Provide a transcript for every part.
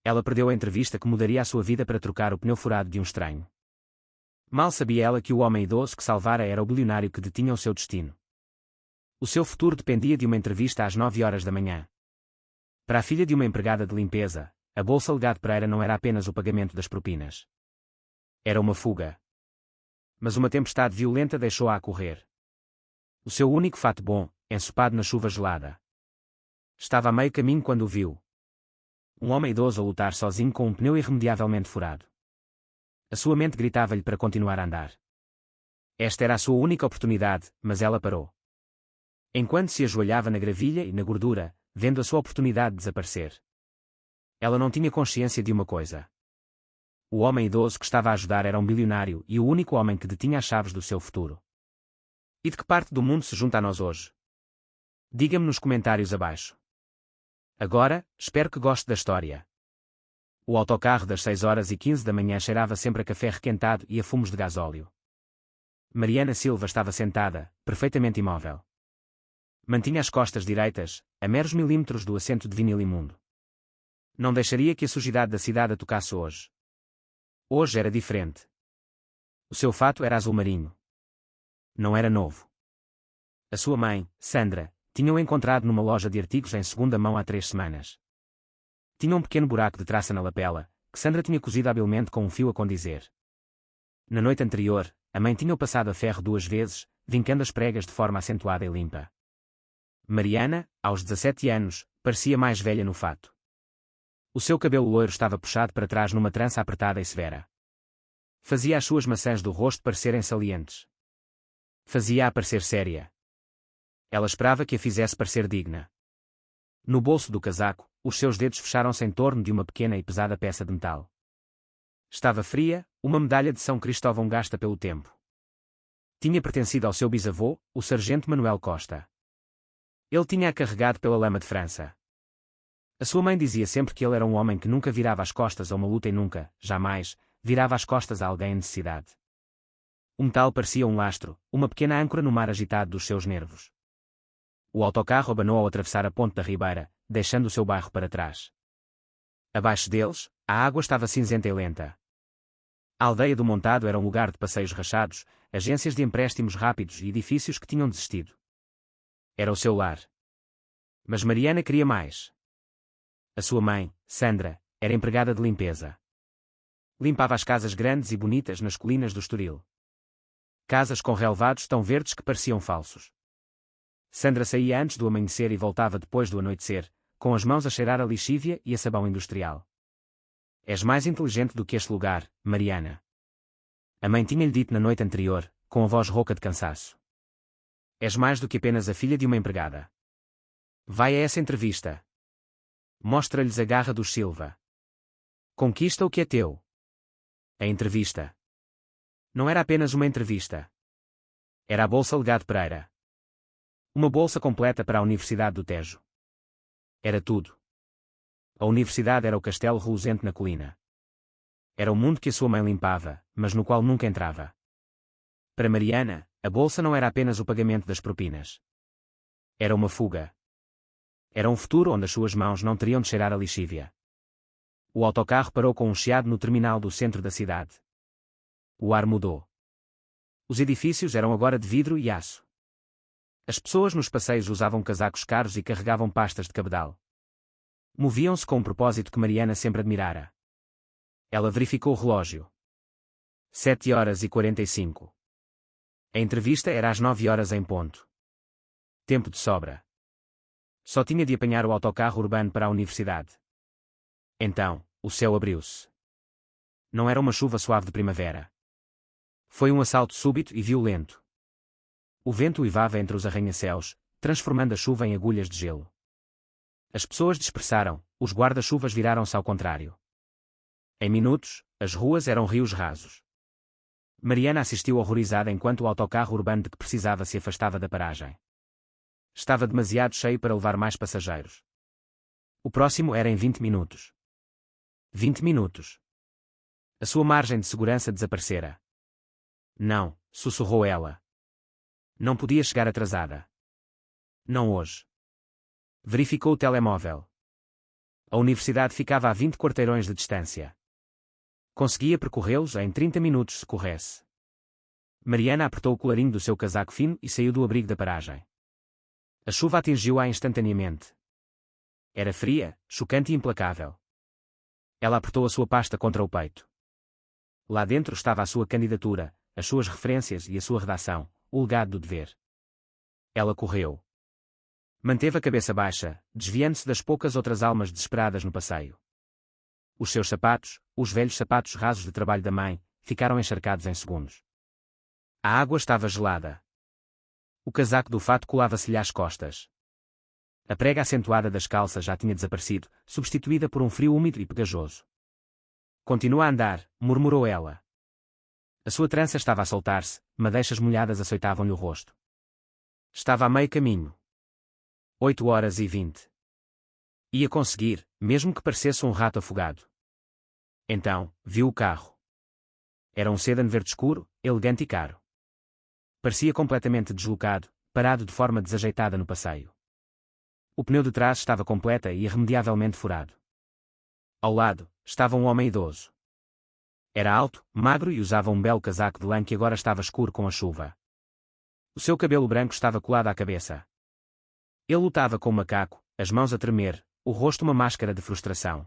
Ela perdeu a entrevista que mudaria a sua vida para trocar o pneu furado de um estranho. Mal sabia ela que o homem idoso que salvara era o bilionário que detinha o seu destino. O seu futuro dependia de uma entrevista às 9 horas da manhã. Para a filha de uma empregada de limpeza, a bolsa Legado Pereira não era apenas o pagamento das propinas. Era uma fuga. Mas uma tempestade violenta deixou-a a correr. O seu único fato bom, ensopado na chuva gelada. Estava a meio caminho quando o viu. Um homem idoso a lutar sozinho com um pneu irremediavelmente furado. A sua mente gritava-lhe para continuar a andar. Esta era a sua única oportunidade, mas ela parou. Enquanto se ajoelhava na gravilha e na gordura, vendo a sua oportunidade desaparecer. Ela não tinha consciência de uma coisa. O homem idoso que estava a ajudar era um bilionário e o único homem que detinha as chaves do seu futuro. E de que parte do mundo se junta a nós hoje? Diga-me nos comentários abaixo. Agora, espero que goste da história. O autocarro das 6h15 da manhã cheirava sempre a café requentado e a fumos de gasóleo. Mariana Silva estava sentada, perfeitamente imóvel. Mantinha as costas direitas, a meros milímetros do assento de vinil imundo. Não deixaria que a sujidade da cidade a tocasse hoje. Hoje era diferente. O seu fato era azul marinho. Não era novo. A sua mãe, Sandra, tinha-o encontrado numa loja de artigos em segunda mão há 3 semanas. Tinha um pequeno buraco de traça na lapela, que Sandra tinha cozido habilmente com um fio a condizer. Na noite anterior, a mãe tinha-o passado a ferro 2 vezes, vincando as pregas de forma acentuada e limpa. Mariana, aos 17 anos, parecia mais velha no fato. O seu cabelo loiro estava puxado para trás numa trança apertada e severa. Fazia as suas maçãs do rosto parecerem salientes. Fazia-a parecer séria. Ela esperava que a fizesse parecer digna. No bolso do casaco, os seus dedos fecharam-se em torno de uma pequena e pesada peça de metal. Estava fria, uma medalha de São Cristóvão gasta pelo tempo. Tinha pertencido ao seu bisavô, o sargento Manuel Costa. Ele tinha-a carregado pela lama de França. A sua mãe dizia sempre que ele era um homem que nunca virava as costas a uma luta e nunca, jamais, virava as costas a alguém em necessidade. O metal parecia um lastro, uma pequena âncora no mar agitado dos seus nervos. O autocarro abanou ao atravessar a ponte da Ribeira, deixando o seu bairro para trás. Abaixo deles, a água estava cinzenta e lenta. A aldeia do Montado era um lugar de passeios rachados, agências de empréstimos rápidos e edifícios que tinham desistido. Era o seu lar. Mas Mariana queria mais. A sua mãe, Sandra, era empregada de limpeza. Limpava as casas grandes e bonitas nas colinas do Estoril. Casas com relevados tão verdes que pareciam falsos. Sandra saía antes do amanhecer e voltava depois do anoitecer, com as mãos a cheirar a lixívia e a sabão industrial. És mais inteligente do que este lugar, Mariana. A mãe tinha-lhe dito na noite anterior, com a voz rouca de cansaço. És mais do que apenas a filha de uma empregada. Vai a essa entrevista. Mostra-lhes a garra dos Silva. Conquista o que é teu. A entrevista. Não era apenas uma entrevista. Era a Bolsa Legado Pereira. Uma bolsa completa para a Universidade do Tejo. Era tudo. A universidade era o castelo reluzente na colina. Era o mundo que a sua mãe limpava, mas no qual nunca entrava. Para Mariana, a bolsa não era apenas o pagamento das propinas. Era uma fuga. Era um futuro onde as suas mãos não teriam de cheirar a lixívia. O autocarro parou com um chiado no terminal do centro da cidade. O ar mudou. Os edifícios eram agora de vidro e aço. As pessoas nos passeios usavam casacos caros e carregavam pastas de cabedal. Moviam-se com um propósito que Mariana sempre admirara. Ela verificou o relógio. 7h45. A entrevista era às 9h em ponto. Tempo de sobra. Só tinha de apanhar o autocarro urbano para a universidade. Então, o céu abriu-se. Não era uma chuva suave de primavera. Foi um assalto súbito e violento. O vento uivava entre os arranha-céus, transformando a chuva em agulhas de gelo. As pessoas dispersaram, os guarda-chuvas viraram-se ao contrário. Em minutos, as ruas eram rios rasos. Mariana assistiu horrorizada enquanto o autocarro urbano de que precisava se afastava da paragem. Estava demasiado cheio para levar mais passageiros. O próximo era em 20 minutos. 20 minutos. A sua margem de segurança desaparecera. Não, sussurrou ela. Não podia chegar atrasada. Não hoje. Verificou o telemóvel. A universidade ficava a 20 quarteirões de distância. Conseguia percorrê-los em 30 minutos se corresse. Mariana apertou o colarinho do seu casaco fino e saiu do abrigo da paragem. A chuva atingiu-a instantaneamente. Era fria, chocante e implacável. Ela apertou a sua pasta contra o peito. Lá dentro estava a sua candidatura, as suas referências e a sua redação, o legado do dever. Ela correu. Manteve a cabeça baixa, desviando-se das poucas outras almas desesperadas no passeio. Os seus sapatos, os velhos sapatos rasos de trabalho da mãe, ficaram encharcados em segundos. A água estava gelada. O casaco do fato colava-se-lhe às costas. A prega acentuada das calças já tinha desaparecido, substituída por um frio úmido e pegajoso. Continua a andar, murmurou ela. A sua trança estava a soltar-se, madeixas molhadas açoitavam-lhe o rosto. Estava a meio caminho. 8h20. Ia conseguir, mesmo que parecesse um rato afogado. Então, viu o carro. Era um sedan verde escuro, elegante e caro. Parecia completamente deslocado, parado de forma desajeitada no passeio. O pneu de trás estava completa e irremediavelmente furado. Ao lado, estava um homem idoso. Era alto, magro e usava um belo casaco de lã que agora estava escuro com a chuva. O seu cabelo branco estava colado à cabeça. Ele lutava com o macaco, as mãos a tremer, o rosto uma máscara de frustração.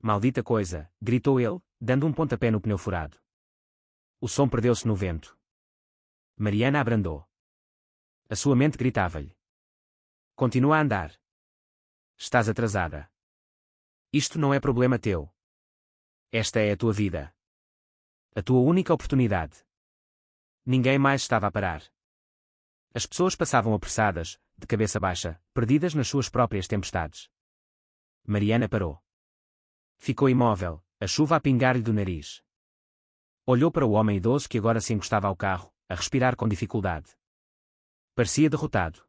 Maldita coisa, gritou ele, dando um pontapé no pneu furado. O som perdeu-se no vento. Mariana abrandou. A sua mente gritava-lhe. Continua a andar. Estás atrasada. Isto não é problema teu. Esta é a tua vida. A tua única oportunidade. Ninguém mais estava a parar. As pessoas passavam apressadas, de cabeça baixa, perdidas nas suas próprias tempestades. Mariana parou. Ficou imóvel, a chuva a pingar-lhe do nariz. Olhou para o homem idoso que agora se encostava ao carro, a respirar com dificuldade. Parecia derrotado.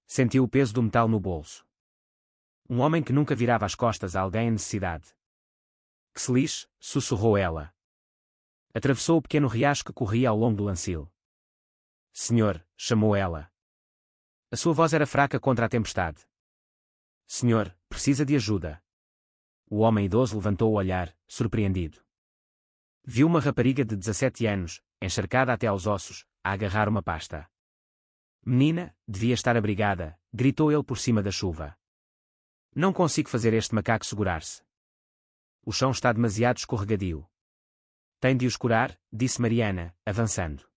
Sentiu o peso do metal no bolso. Um homem que nunca virava as costas a alguém em necessidade. Que se lixe, sussurrou ela. Atravessou o pequeno riacho que corria ao longo do Lancil. Senhor, chamou ela. A sua voz era fraca contra a tempestade. Senhor, precisa de ajuda. O homem idoso levantou o olhar, surpreendido. Viu uma rapariga de 17 anos, encharcada até aos ossos, a agarrar uma pasta. Menina, devia estar abrigada, gritou ele por cima da chuva. Não consigo fazer este macaco segurar-se. O chão está demasiado escorregadio. Tem de os curar, disse Mariana, avançando.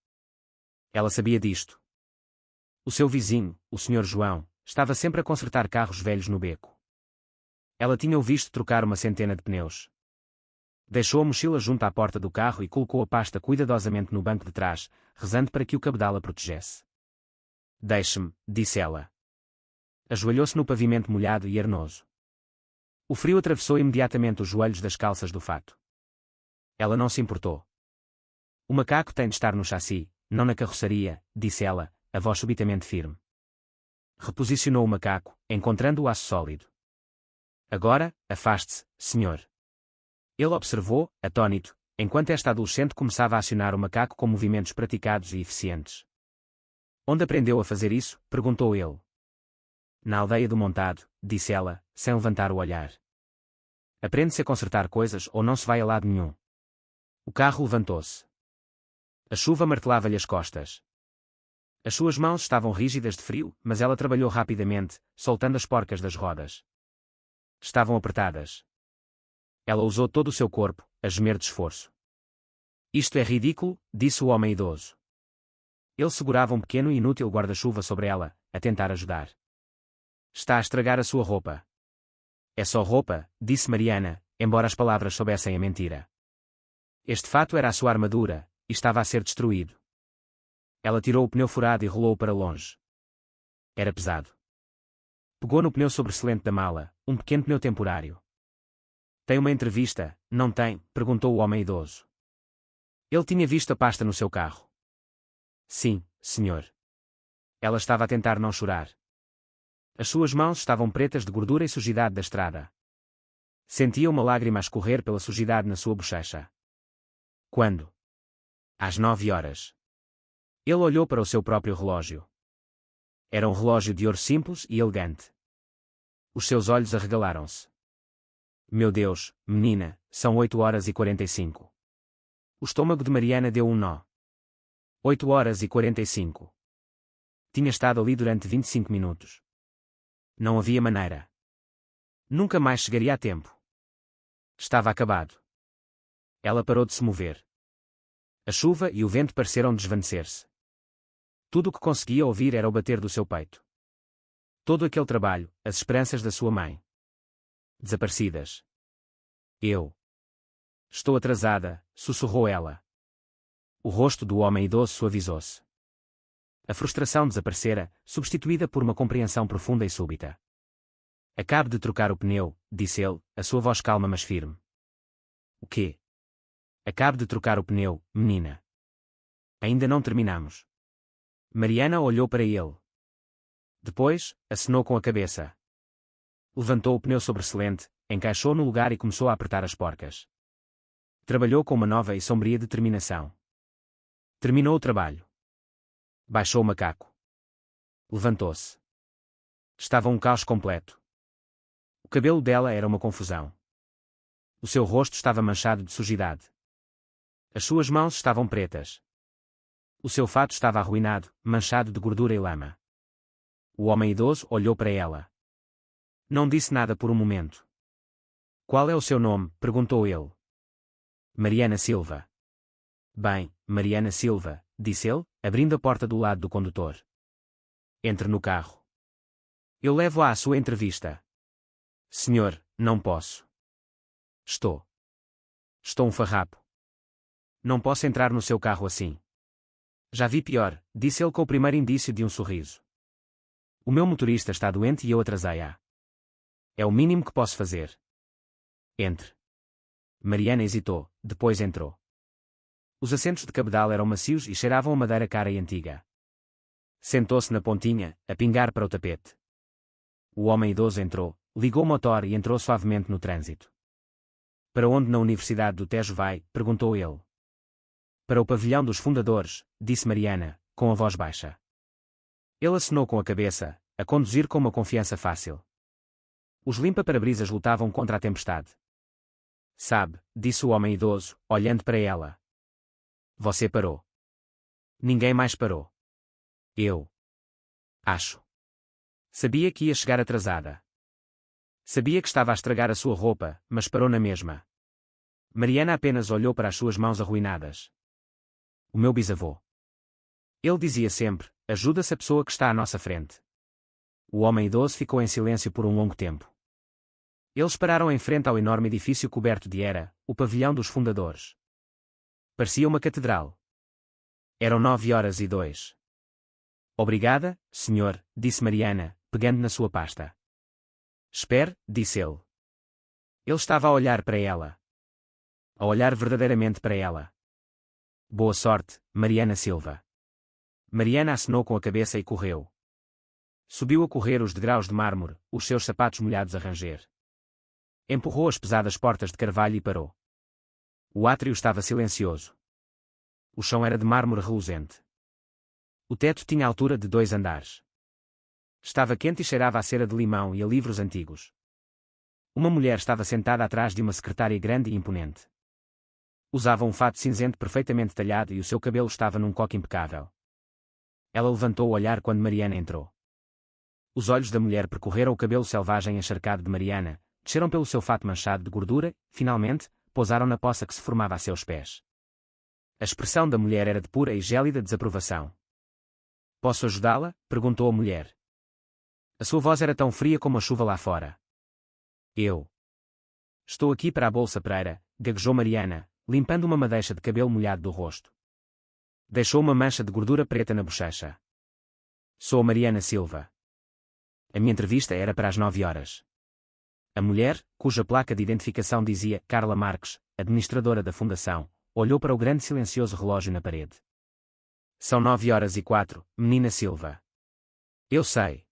Ela sabia disto. O seu vizinho, o Sr. João, estava sempre a consertar carros velhos no beco. Ela tinha-o visto trocar uma centena de pneus. Deixou a mochila junto à porta do carro e colocou a pasta cuidadosamente no banco de trás, rezando para que o cabedal a protegesse. Deixe-me, disse ela. Ajoelhou-se no pavimento molhado e arenoso. O frio atravessou imediatamente os joelhos das calças do fato. Ela não se importou. O macaco tem de estar no chassi, não na carroçaria, disse ela, a voz subitamente firme. Reposicionou o macaco, encontrando o aço sólido. Agora, afaste-se, senhor. Ele observou, atônito, enquanto esta adolescente começava a acionar o macaco com movimentos praticados e eficientes. Onde aprendeu a fazer isso? Perguntou ele. Na aldeia do Montado, disse ela, sem levantar o olhar. Aprende-se a consertar coisas ou não se vai a lado nenhum. O carro levantou-se. A chuva martelava-lhe as costas. As suas mãos estavam rígidas de frio, mas ela trabalhou rapidamente, soltando as porcas das rodas. Estavam apertadas. Ela usou todo o seu corpo, a gemer de esforço. Isto é ridículo, disse o homem idoso. Ele segurava um pequeno e inútil guarda-chuva sobre ela, a tentar ajudar. Está a estragar a sua roupa. É só roupa, disse Mariana, embora as palavras soubessem a mentira. Este fato era a sua armadura, e estava a ser destruído. Ela tirou o pneu furado e rolou-o para longe. Era pesado. Pegou no pneu sobressalente da mala, um pequeno pneu temporário. Tem uma entrevista, não tem? Perguntou o homem idoso. Ele tinha visto a pasta no seu carro. Sim, senhor. Ela estava a tentar não chorar. As suas mãos estavam pretas de gordura e sujidade da estrada. Sentia uma lágrima a escorrer pela sujidade na sua bochecha. Quando? Às 9h. Ele olhou para o seu próprio relógio. Era um relógio de ouro simples e elegante. Os seus olhos arregalaram-se. Meu Deus, menina, são 8h45. O estômago de Mariana deu um nó. 8h45. Tinha estado ali durante 25 minutos. Não havia maneira. Nunca mais chegaria a tempo. Estava acabado. Ela parou de se mover. A chuva e o vento pareceram desvanecer-se. Tudo o que conseguia ouvir era o bater do seu peito. Todo aquele trabalho, as esperanças da sua mãe. Desaparecidas. Eu. Estou atrasada, sussurrou ela. O rosto do homem idoso suavizou-se. A frustração desaparecera, substituída por uma compreensão profunda e súbita. Acabo de trocar o pneu, disse ele, a sua voz calma mas firme. O quê? Acabo de trocar o pneu, menina. Ainda não terminamos. Mariana olhou para ele. Depois, acenou com a cabeça. Levantou o pneu sobressalente, encaixou no lugar e começou a apertar as porcas. Trabalhou com uma nova e sombria determinação. Terminou o trabalho. Baixou o macaco. Levantou-se. Estava um caos completo. O cabelo dela era uma confusão. O seu rosto estava manchado de sujidade. As suas mãos estavam pretas. O seu fato estava arruinado, manchado de gordura e lama. O homem idoso olhou para ela. Não disse nada por um momento. Qual é o seu nome? Perguntou ele. Mariana Silva. Bem, Mariana Silva, disse ele, abrindo a porta do lado do condutor. Entre no carro. Eu levo-a à sua entrevista. Senhor, não posso. Estou um farrapo. Não posso entrar no seu carro assim. Já vi pior, disse ele com o primeiro indício de um sorriso. O meu motorista está doente e eu atrasei-a. É o mínimo que posso fazer. Entre. Mariana hesitou, depois entrou. Os assentos de cabedal eram macios e cheiravam a madeira cara e antiga. Sentou-se na pontinha, a pingar para o tapete. O homem idoso entrou, ligou o motor e entrou suavemente no trânsito. Para onde na Universidade do Tejo vai? Perguntou ele. Para o pavilhão dos fundadores, disse Mariana, com a voz baixa. Ele acenou com a cabeça, a conduzir com uma confiança fácil. Os limpa-parabrisas lutavam contra a tempestade. Sabe, disse o homem idoso, olhando para ela. Você parou. Ninguém mais parou. Eu. Acho. Sabia que ia chegar atrasada. Sabia que estava a estragar a sua roupa, mas parou na mesma. Mariana apenas olhou para as suas mãos arruinadas. O meu bisavô. Ele dizia sempre, ajuda-se a pessoa que está à nossa frente. O homem idoso ficou em silêncio por um longo tempo. Eles pararam em frente ao enorme edifício coberto de era, o pavilhão dos fundadores. Parecia uma catedral. Eram 9h02. Obrigada, senhor, disse Mariana, pegando na sua pasta. Espere, disse ele. Ele estava a olhar para ela. A olhar verdadeiramente para ela. Boa sorte, Mariana Silva. Mariana acenou com a cabeça e correu. Subiu a correr os degraus de mármore, os seus sapatos molhados a ranger. Empurrou as pesadas portas de carvalho e parou. O átrio estava silencioso. O chão era de mármore reluzente. O teto tinha a altura de 2 andares. Estava quente e cheirava a cera de limão e a livros antigos. Uma mulher estava sentada atrás de uma secretária grande e imponente. Usava um fato cinzento perfeitamente talhado e o seu cabelo estava num coque impecável. Ela levantou o olhar quando Mariana entrou. Os olhos da mulher percorreram o cabelo selvagem encharcado de Mariana, desceram pelo seu fato manchado de gordura, finalmente, pousaram na poça que se formava a seus pés. A expressão da mulher era de pura e gélida desaprovação. Posso ajudá-la? Perguntou a mulher. A sua voz era tão fria como a chuva lá fora. Eu. Estou aqui para a Bolsa Pereira, gaguejou Mariana, limpando uma madeixa de cabelo molhado do rosto. Deixou uma mancha de gordura preta na bochecha. Sou Mariana Silva. A minha entrevista era para as 9h. A mulher, cuja placa de identificação dizia Carla Marques, administradora da fundação, olhou para o grande silencioso relógio na parede. São 9h04, menina Silva. Eu sei.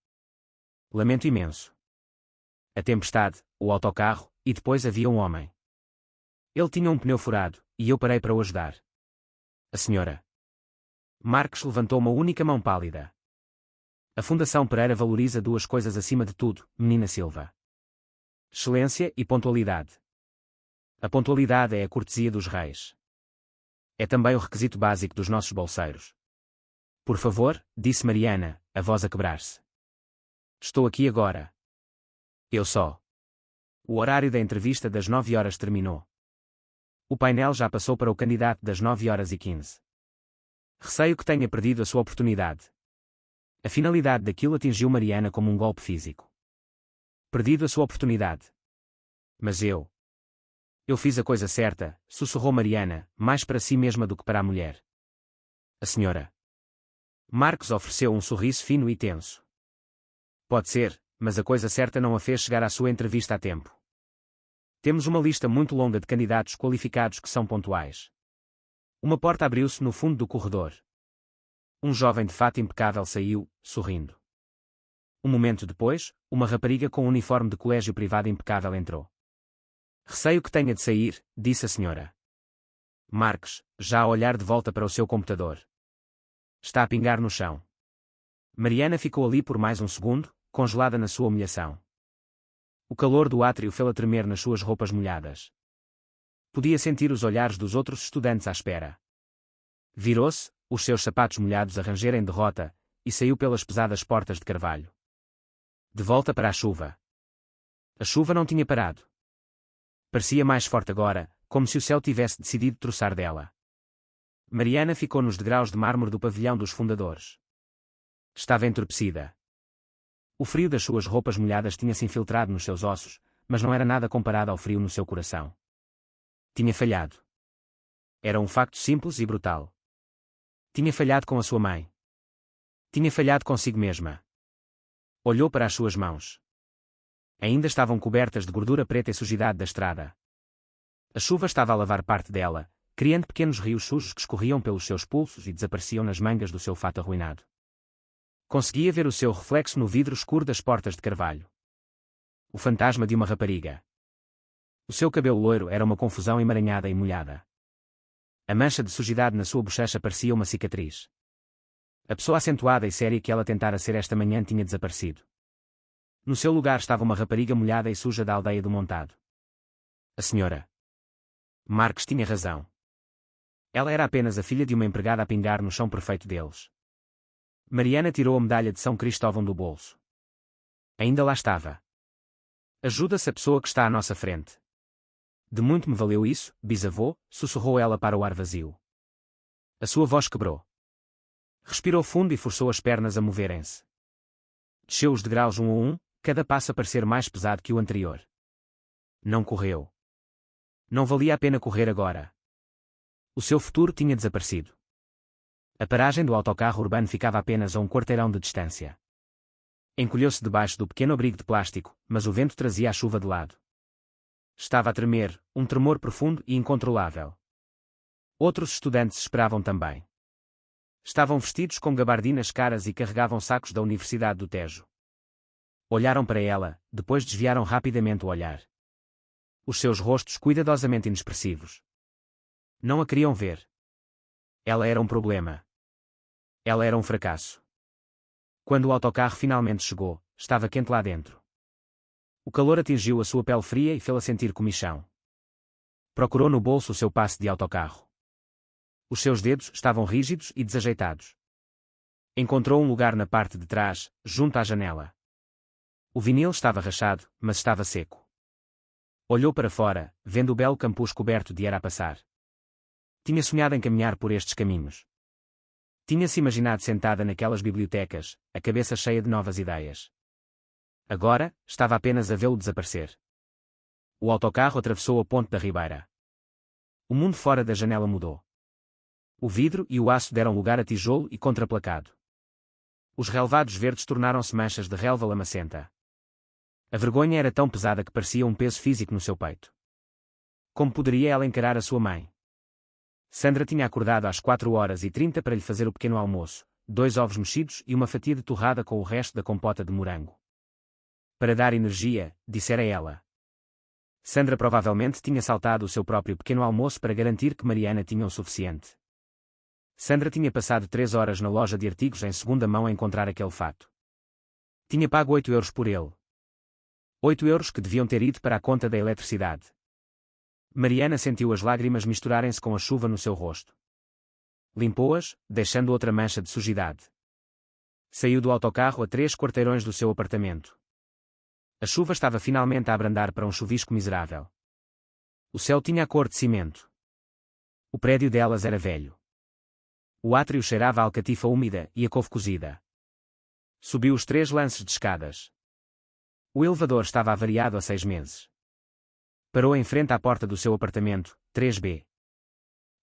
Lamento imenso. A tempestade, o autocarro, e depois havia um homem. Ele tinha um pneu furado, e eu parei para o ajudar. A senhora Marques levantou uma única mão pálida. A Fundação Pereira valoriza 2 coisas acima de tudo, menina Silva. excelência e pontualidade. A pontualidade é a cortesia dos reis. É também o requisito básico dos nossos bolseiros. Por favor, disse Mariana, a voz a quebrar-se. Estou aqui agora. Eu só. O horário da entrevista das 9 horas terminou. O painel já passou para o candidato das 9h15. Receio que tenha perdido a sua oportunidade. A finalidade daquilo atingiu Mariana como um golpe físico. Perdido a sua oportunidade. Mas eu fiz a coisa certa, sussurrou Mariana, mais para si mesma do que para a mulher. A senhora Marques ofereceu um sorriso fino e tenso. Pode ser, mas a coisa certa não a fez chegar à sua entrevista a tempo. Temos uma lista muito longa de candidatos qualificados que são pontuais. Uma porta abriu-se no fundo do corredor. Um jovem de fato impecável saiu, sorrindo. Um momento depois, uma rapariga com um uniforme de colégio privado impecável entrou. Receio que tenha de sair, disse a senhora Marques, já a olhar de volta para o seu computador. Está a pingar no chão. Mariana ficou ali por mais um segundo, congelada na sua humilhação. O calor do átrio fê-la tremer nas suas roupas molhadas. Podia sentir os olhares dos outros estudantes à espera. Virou-se, os seus sapatos molhados a rangerem derrota, e saiu pelas pesadas portas de carvalho. De volta para a chuva. A chuva não tinha parado. Parecia mais forte agora, como se o céu tivesse decidido troçar dela. Mariana ficou nos degraus de mármore do pavilhão dos fundadores. Estava entorpecida. O frio das suas roupas molhadas tinha se infiltrado nos seus ossos, mas não era nada comparado ao frio no seu coração. Tinha falhado. Era um facto simples e brutal. Tinha falhado com a sua mãe. Tinha falhado consigo mesma. Olhou para as suas mãos. Ainda estavam cobertas de gordura preta e sujidade da estrada. A chuva estava a lavar parte dela, criando pequenos rios sujos que escorriam pelos seus pulsos e desapareciam nas mangas do seu fato arruinado. Conseguia ver o seu reflexo no vidro escuro das portas de carvalho. O fantasma de uma rapariga. O seu cabelo loiro era uma confusão emaranhada e molhada. A mancha de sujidade na sua bochecha parecia uma cicatriz. A pessoa acentuada e séria que ela tentara ser esta manhã tinha desaparecido. No seu lugar estava uma rapariga molhada e suja da aldeia do Montado. A senhora Marques tinha razão. Ela era apenas a filha de uma empregada a pingar no chão perfeito deles. Mariana tirou a medalha de São Cristóvão do bolso. Ainda lá estava. Ajuda-se a pessoa que está à nossa frente. De muito me valeu isso, bisavô, sussurrou ela para o ar vazio. A sua voz quebrou. Respirou fundo e forçou as pernas a moverem-se. Desceu os degraus um a um, cada passo a parecer mais pesado que o anterior. Não correu. Não valia a pena correr agora. O seu futuro tinha desaparecido. A paragem do autocarro urbano ficava apenas a um quarteirão de distância. Encolheu-se debaixo do pequeno abrigo de plástico, mas o vento trazia a chuva de lado. Estava a tremer, um tremor profundo e incontrolável. Outros estudantes esperavam também. Estavam vestidos com gabardinas caras e carregavam sacos da Universidade do Tejo. Olharam para ela, depois desviaram rapidamente o olhar. Os seus rostos cuidadosamente inexpressivos. Não a queriam ver. Ela era um problema. Ela era um fracasso. Quando o autocarro finalmente chegou, estava quente lá dentro. O calor atingiu a sua pele fria e fê-la sentir comichão. Procurou no bolso o seu passe de autocarro. Os seus dedos estavam rígidos e desajeitados. Encontrou um lugar na parte de trás, junto à janela. O vinil estava rachado, mas estava seco. Olhou para fora, vendo o belo campus coberto de ar a passar. Tinha sonhado em caminhar por estes caminhos. Tinha-se imaginado sentada naquelas bibliotecas, a cabeça cheia de novas ideias. Agora, estava apenas a vê-lo desaparecer. O autocarro atravessou a ponte da Ribeira. O mundo fora da janela mudou. O vidro e o aço deram lugar a tijolo e contraplacado. Os relevados verdes tornaram-se manchas de relva lamacenta. A vergonha era tão pesada que parecia um peso físico no seu peito. Como poderia ela encarar a sua mãe? Sandra tinha acordado às 4h30 para lhe fazer o pequeno almoço, 2 ovos mexidos e uma fatia de torrada com o resto da compota de morango. Para dar energia, dissera ela. Sandra provavelmente tinha saltado o seu próprio pequeno almoço para garantir que Mariana tinha o suficiente. Sandra tinha passado 3 horas na loja de artigos em segunda mão a encontrar aquele fato. Tinha pago 8 euros por ele. €8 que deviam ter ido para a conta da eletricidade. Mariana sentiu as lágrimas misturarem-se com a chuva no seu rosto. Limpou-as, deixando outra mancha de sujidade. Saiu do autocarro a 3 quarteirões do seu apartamento. A chuva estava finalmente a abrandar para um chuvisco miserável. O céu tinha a cor de cimento. O prédio delas era velho. O átrio cheirava a alcatifa úmida e a couve cozida. Subiu os 3 lances de escadas. O elevador estava avariado há 6 meses. Parou em frente à porta do seu apartamento, 3B.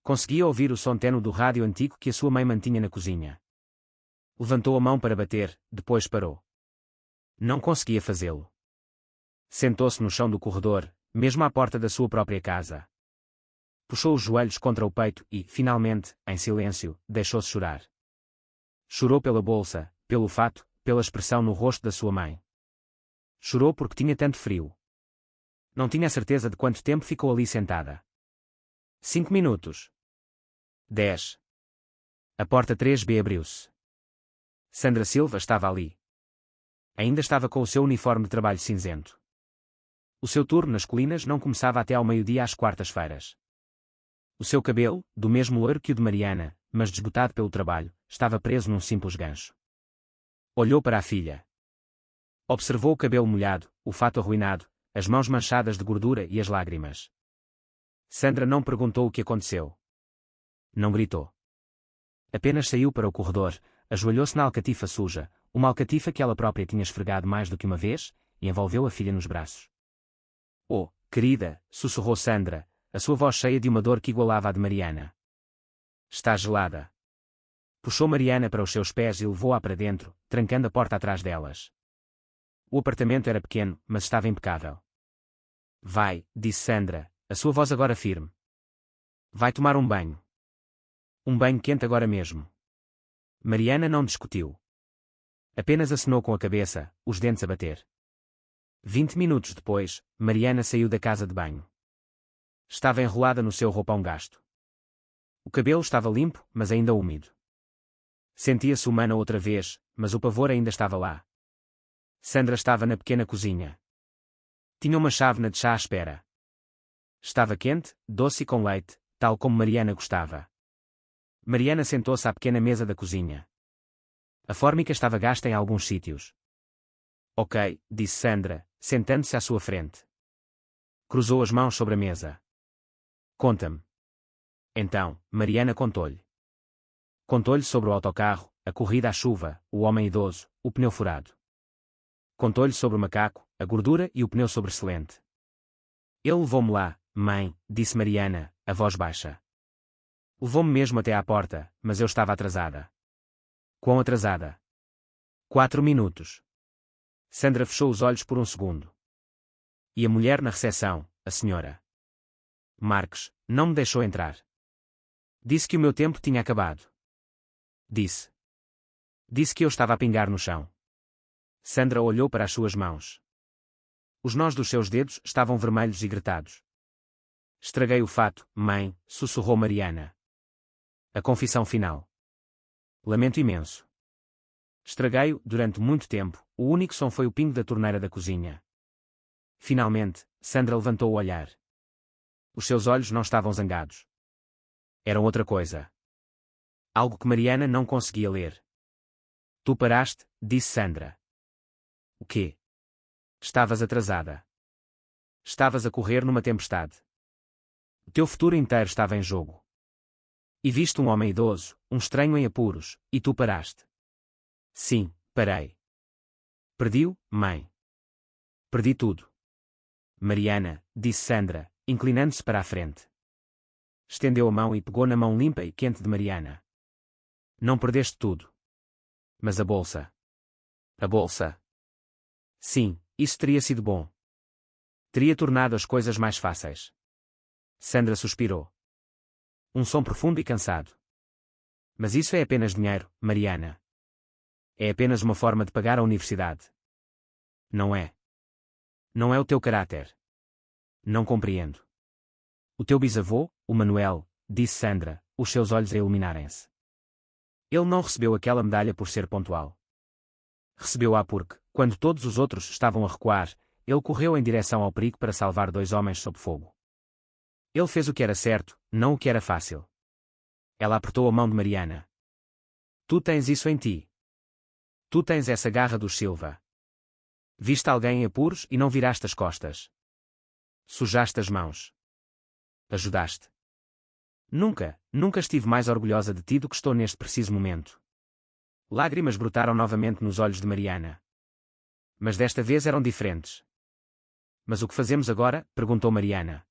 Conseguia ouvir o som tênue do rádio antigo que a sua mãe mantinha na cozinha. Levantou a mão para bater, depois parou. Não conseguia fazê-lo. Sentou-se no chão do corredor, mesmo à porta da sua própria casa. Puxou os joelhos contra o peito e, finalmente, em silêncio, deixou-se chorar. Chorou pela bolsa, pelo fato, pela expressão no rosto da sua mãe. Chorou porque tinha tanto frio. Não tinha certeza de quanto tempo ficou ali sentada. 5 minutos. 10. A porta 3B abriu-se. Sandra Silva estava ali. Ainda estava com o seu uniforme de trabalho cinzento. O seu turno nas colinas não começava até ao meio-dia às quartas-feiras. O seu cabelo, do mesmo loiro que o de Mariana, mas desbotado pelo trabalho, estava preso num simples gancho. Olhou para a filha. Observou o cabelo molhado, o fato arruinado, as mãos manchadas de gordura e as lágrimas. Sandra não perguntou o que aconteceu. Não gritou. Apenas saiu para o corredor, ajoelhou-se na alcatifa suja, uma alcatifa que ela própria tinha esfregado mais do que uma vez, e envolveu a filha nos braços. Oh, querida, sussurrou Sandra, a sua voz cheia de uma dor que igualava a de Mariana. Está gelada. Puxou Mariana para os seus pés e levou-a para dentro, trancando a porta atrás delas. O apartamento era pequeno, mas estava impecável. Vai, disse Sandra, a sua voz agora firme. Vai tomar um banho. Um banho quente agora mesmo. Mariana não discutiu. Apenas acenou com a cabeça, os dentes a bater. 20 minutos depois, Mariana saiu da casa de banho. Estava enrolada no seu roupão gasto. O cabelo estava limpo, mas ainda úmido. Sentia-se humana outra vez, mas o pavor ainda estava lá. Sandra estava na pequena cozinha. Tinha uma chávena de chá à espera. Estava quente, doce e com leite, tal como Mariana gostava. Mariana sentou-se à pequena mesa da cozinha. A fórmica estava gasta em alguns sítios. Ok, disse Sandra, sentando-se à sua frente. Cruzou as mãos sobre a mesa. Conta-me. Então, Mariana contou-lhe. Contou-lhe sobre o autocarro, a corrida à chuva, o homem idoso, o pneu furado. Contou-lhe sobre o macaco, a gordura e o pneu sobressalente. Ele levou-me lá, mãe, disse Mariana, a voz baixa. Levou-me mesmo até à porta, mas eu estava atrasada. Quão atrasada? 4 minutos. Sandra fechou os olhos por um segundo. E a mulher na recepção, a senhora Marques, não me deixou entrar. Disse que o meu tempo tinha acabado. Disse. Disse que eu estava a pingar no chão. Sandra olhou para as suas mãos. Os nós dos seus dedos estavam vermelhos e gretados. Estraguei o fato, mãe, sussurrou Mariana. A confissão final. Lamento imenso. Estraguei-o, durante muito tempo, o único som foi o pingo da torneira da cozinha. Finalmente, Sandra levantou o olhar. Os seus olhos não estavam zangados. Eram outra coisa. Algo que Mariana não conseguia ler. Tu paraste, disse Sandra. O quê? Estavas atrasada. Estavas a correr numa tempestade. O teu futuro inteiro estava em jogo. E viste um homem idoso, um estranho em apuros, e tu paraste. Sim, parei. Perdi-o, mãe. Perdi tudo. Mariana, disse Sandra, inclinando-se para a frente. Estendeu a mão e pegou na mão limpa e quente de Mariana. Não perdeste tudo. Mas a bolsa. A bolsa. Sim, isso teria sido bom. Teria tornado as coisas mais fáceis. Sandra suspirou. Um som profundo e cansado. Mas isso é apenas dinheiro, Mariana. É apenas uma forma de pagar a universidade. Não é. Não é o teu caráter. Não compreendo. O teu bisavô, o Manuel, disse Sandra, os seus olhos a iluminarem-se. Ele não recebeu aquela medalha por ser pontual. Recebeu-a porque, quando todos os outros estavam a recuar, ele correu em direção ao perigo para salvar 2 homens sob fogo. Ele fez o que era certo, não o que era fácil. Ela apertou a mão de Mariana. Tu tens isso em ti. Tu tens essa garra dos Silva. Viste alguém em apuros e não viraste as costas. Sujaste as mãos. Ajudaste. Nunca estive mais orgulhosa de ti do que estou neste preciso momento. Lágrimas brotaram novamente nos olhos de Mariana. Mas desta vez eram diferentes. Mas o que fazemos agora? Perguntou Mariana.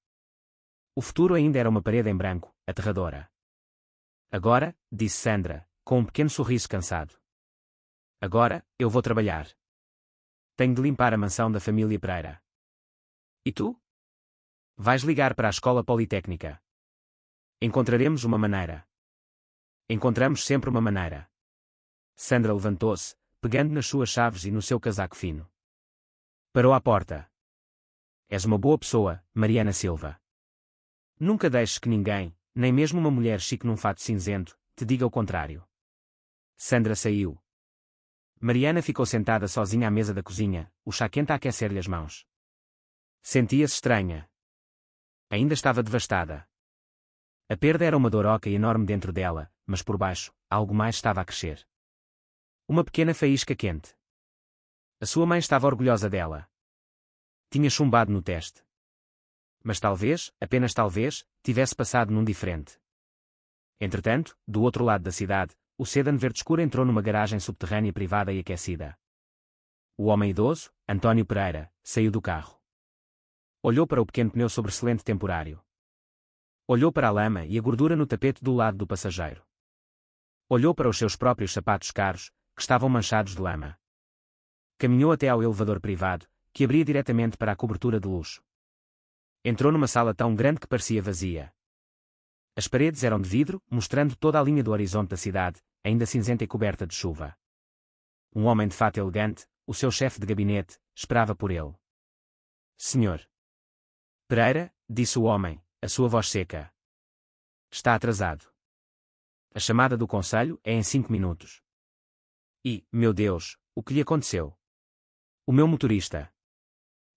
O futuro ainda era uma parede em branco, aterradora. Agora, disse Sandra, com um pequeno sorriso cansado. Agora, eu vou trabalhar. Tenho de limpar a mansão da família Pereira. E tu? Vais ligar para a escola politécnica. Encontraremos uma maneira. Encontramos sempre uma maneira. Sandra levantou-se, pegando nas suas chaves e no seu casaco fino. Parou à porta. És uma boa pessoa, Mariana Silva. Nunca deixes que ninguém, nem mesmo uma mulher chique num fato cinzento, te diga o contrário. Sandra saiu. Mariana ficou sentada sozinha à mesa da cozinha, o chá quente a aquecer-lhe as mãos. Sentia-se estranha. Ainda estava devastada. A perda era uma dor oca e enorme dentro dela, mas por baixo, algo mais estava a crescer. Uma pequena faísca quente. A sua mãe estava orgulhosa dela. Tinha chumbado no teste. Mas talvez, apenas talvez, tivesse passado num diferente. Entretanto, do outro lado da cidade, o sedan verde escuro entrou numa garagem subterrânea privada e aquecida. O homem idoso, António Pereira, saiu do carro. Olhou para o pequeno pneu sobressalente temporário. Olhou para a lama e a gordura no tapete do lado do passageiro. Olhou para os seus próprios sapatos caros, que estavam manchados de lama. Caminhou até ao elevador privado, que abria diretamente para a cobertura de luxo. Entrou numa sala tão grande que parecia vazia. As paredes eram de vidro, mostrando toda a linha do horizonte da cidade, ainda cinzenta e coberta de chuva. Um homem de fato elegante, o seu chefe de gabinete, esperava por ele. Senhor Pereira, disse o homem, a sua voz seca. Está atrasado. A chamada do conselho é em 5 minutos. E, meu Deus, o que lhe aconteceu? O meu motorista.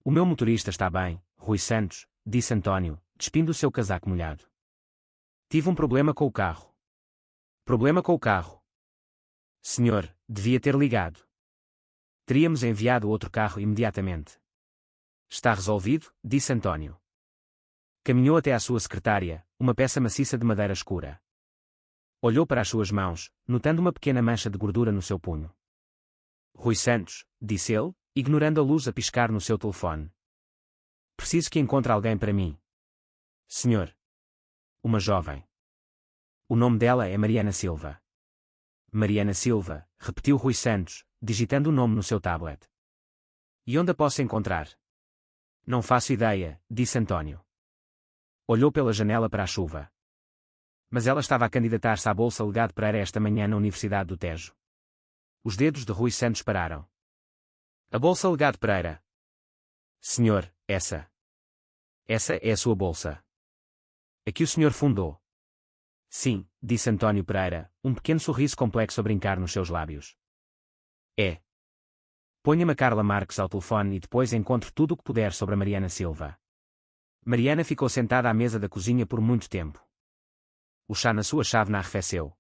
O meu motorista está bem, Rui Santos, disse António, despindo o seu casaco molhado. Tive um problema com o carro. Problema com o carro? Senhor, devia ter ligado. Teríamos enviado outro carro imediatamente. Está resolvido, disse António. Caminhou até à sua secretária, uma peça maciça de madeira escura. Olhou para as suas mãos, notando uma pequena mancha de gordura no seu punho. Rui Santos, disse ele, ignorando a luz a piscar no seu telefone. Preciso que encontre alguém para mim. Senhor. Uma jovem. O nome dela é Mariana Silva. Mariana Silva, repetiu Rui Santos, digitando o nome no seu tablet. E onde a posso encontrar? Não faço ideia, disse António. Olhou pela janela para a chuva. Mas ela estava a candidatar-se à Bolsa Legado Pereira esta manhã na Universidade do Tejo. Os dedos de Rui Santos pararam. A Bolsa Legado Pereira. Senhor, essa. Essa é a sua bolsa. A que o senhor fundou. Sim, disse António Pereira, um pequeno sorriso complexo a brincar nos seus lábios. É. Ponha-me a Carla Marques ao telefone e depois encontro tudo o que puder sobre a Mariana Silva. Mariana ficou sentada à mesa da cozinha por muito tempo. O chá na sua chávena arrefeceu.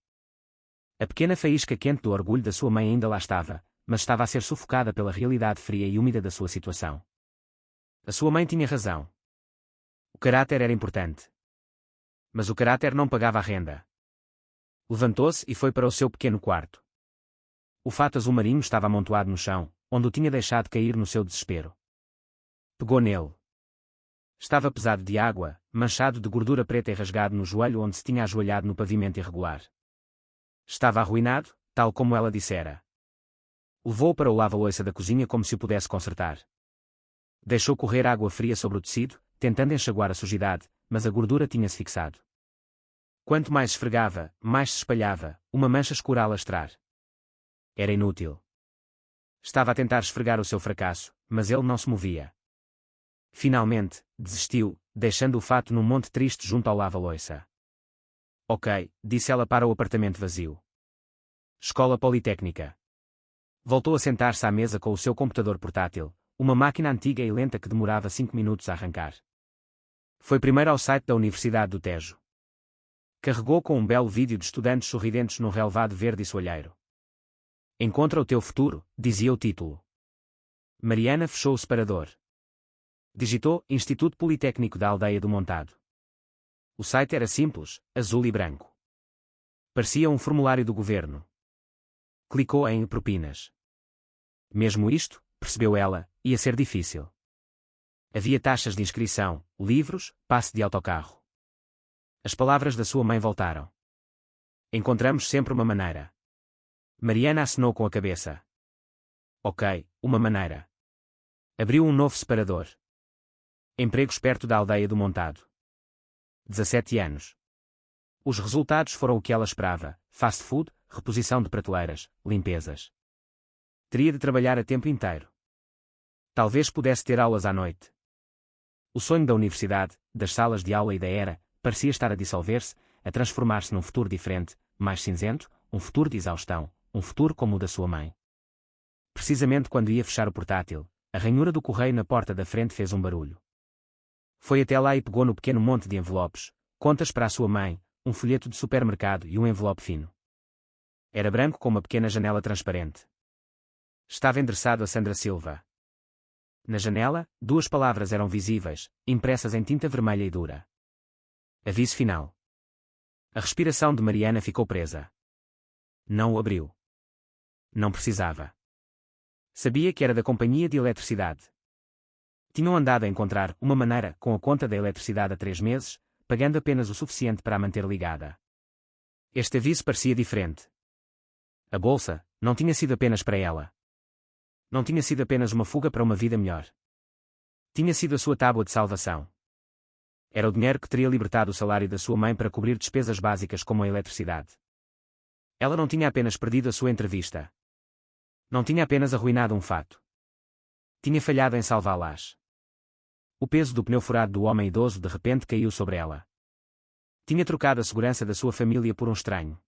A pequena faísca quente do orgulho da sua mãe ainda lá estava, mas estava a ser sufocada pela realidade fria e úmida da sua situação. A sua mãe tinha razão. O caráter era importante. Mas o caráter não pagava a renda. Levantou-se e foi para o seu pequeno quarto. O fato azul marinho estava amontoado no chão, onde o tinha deixado cair no seu desespero. Pegou nele. Estava pesado de água, manchado de gordura preta e rasgado no joelho onde se tinha ajoelhado no pavimento irregular. Estava arruinado, tal como ela dissera. Levou-o para o lava-loiça da cozinha como se o pudesse consertar. Deixou correr água fria sobre o tecido, tentando enxaguar a sujidade, mas a gordura tinha-se fixado. Quanto mais esfregava, mais se espalhava, uma mancha escura a alastrar. Era inútil. Estava a tentar esfregar o seu fracasso, mas ele não se movia. Finalmente, desistiu, deixando o fato num monte triste junto ao lava-loiça. Ok, disse ela para o apartamento vazio. Escola Politécnica. Voltou a sentar-se à mesa com o seu computador portátil, uma máquina antiga e lenta que demorava 5 minutos a arrancar. Foi primeiro ao site da Universidade do Tejo. Carregou com um belo vídeo de estudantes sorridentes num relvado verde e soalheiro. Encontra o teu futuro, dizia o título. Mariana fechou o separador. Digitou Instituto Politécnico da Aldeia do Montado. O site era simples, azul e branco. Parecia um formulário do governo. Clicou em propinas. Mesmo isto, percebeu ela, ia ser difícil. Havia taxas de inscrição, livros, passe de autocarro. As palavras da sua mãe voltaram. Encontramos sempre uma maneira. Mariana acenou com a cabeça. Ok, uma maneira. Abriu um novo separador. Empregos perto da aldeia do Montado. 17 anos. Os resultados foram o que ela esperava: fast food, reposição de prateleiras, limpezas. Teria de trabalhar a tempo inteiro. Talvez pudesse ter aulas à noite. O sonho da universidade, das salas de aula e da era, parecia estar a dissolver-se, a transformar-se num futuro diferente, mais cinzento, um futuro de exaustão, um futuro como o da sua mãe. Precisamente quando ia fechar o portátil, a ranhura do correio na porta da frente fez um barulho. Foi até lá e pegou no pequeno monte de envelopes, contas para a sua mãe, um folheto de supermercado e um envelope fino. Era branco com uma pequena janela transparente. Estava endereçado a Sandra Silva. Na janela, 2 palavras eram visíveis, impressas em tinta vermelha e dura. Aviso final. A respiração de Mariana ficou presa. Não o abriu. Não precisava. Sabia que era da companhia de eletricidade. Tinham andado a encontrar uma maneira com a conta da eletricidade há 3 meses, pagando apenas o suficiente para a manter ligada. Este aviso parecia diferente. A bolsa não tinha sido apenas para ela. Não tinha sido apenas uma fuga para uma vida melhor. Tinha sido a sua tábua de salvação. Era o dinheiro que teria libertado o salário da sua mãe para cobrir despesas básicas como a eletricidade. Ela não tinha apenas perdido a sua entrevista. Não tinha apenas arruinado um fato. Tinha falhado em salvá-las. O peso do pneu furado do homem idoso de repente caiu sobre ela. Tinha trocado a segurança da sua família por um estranho.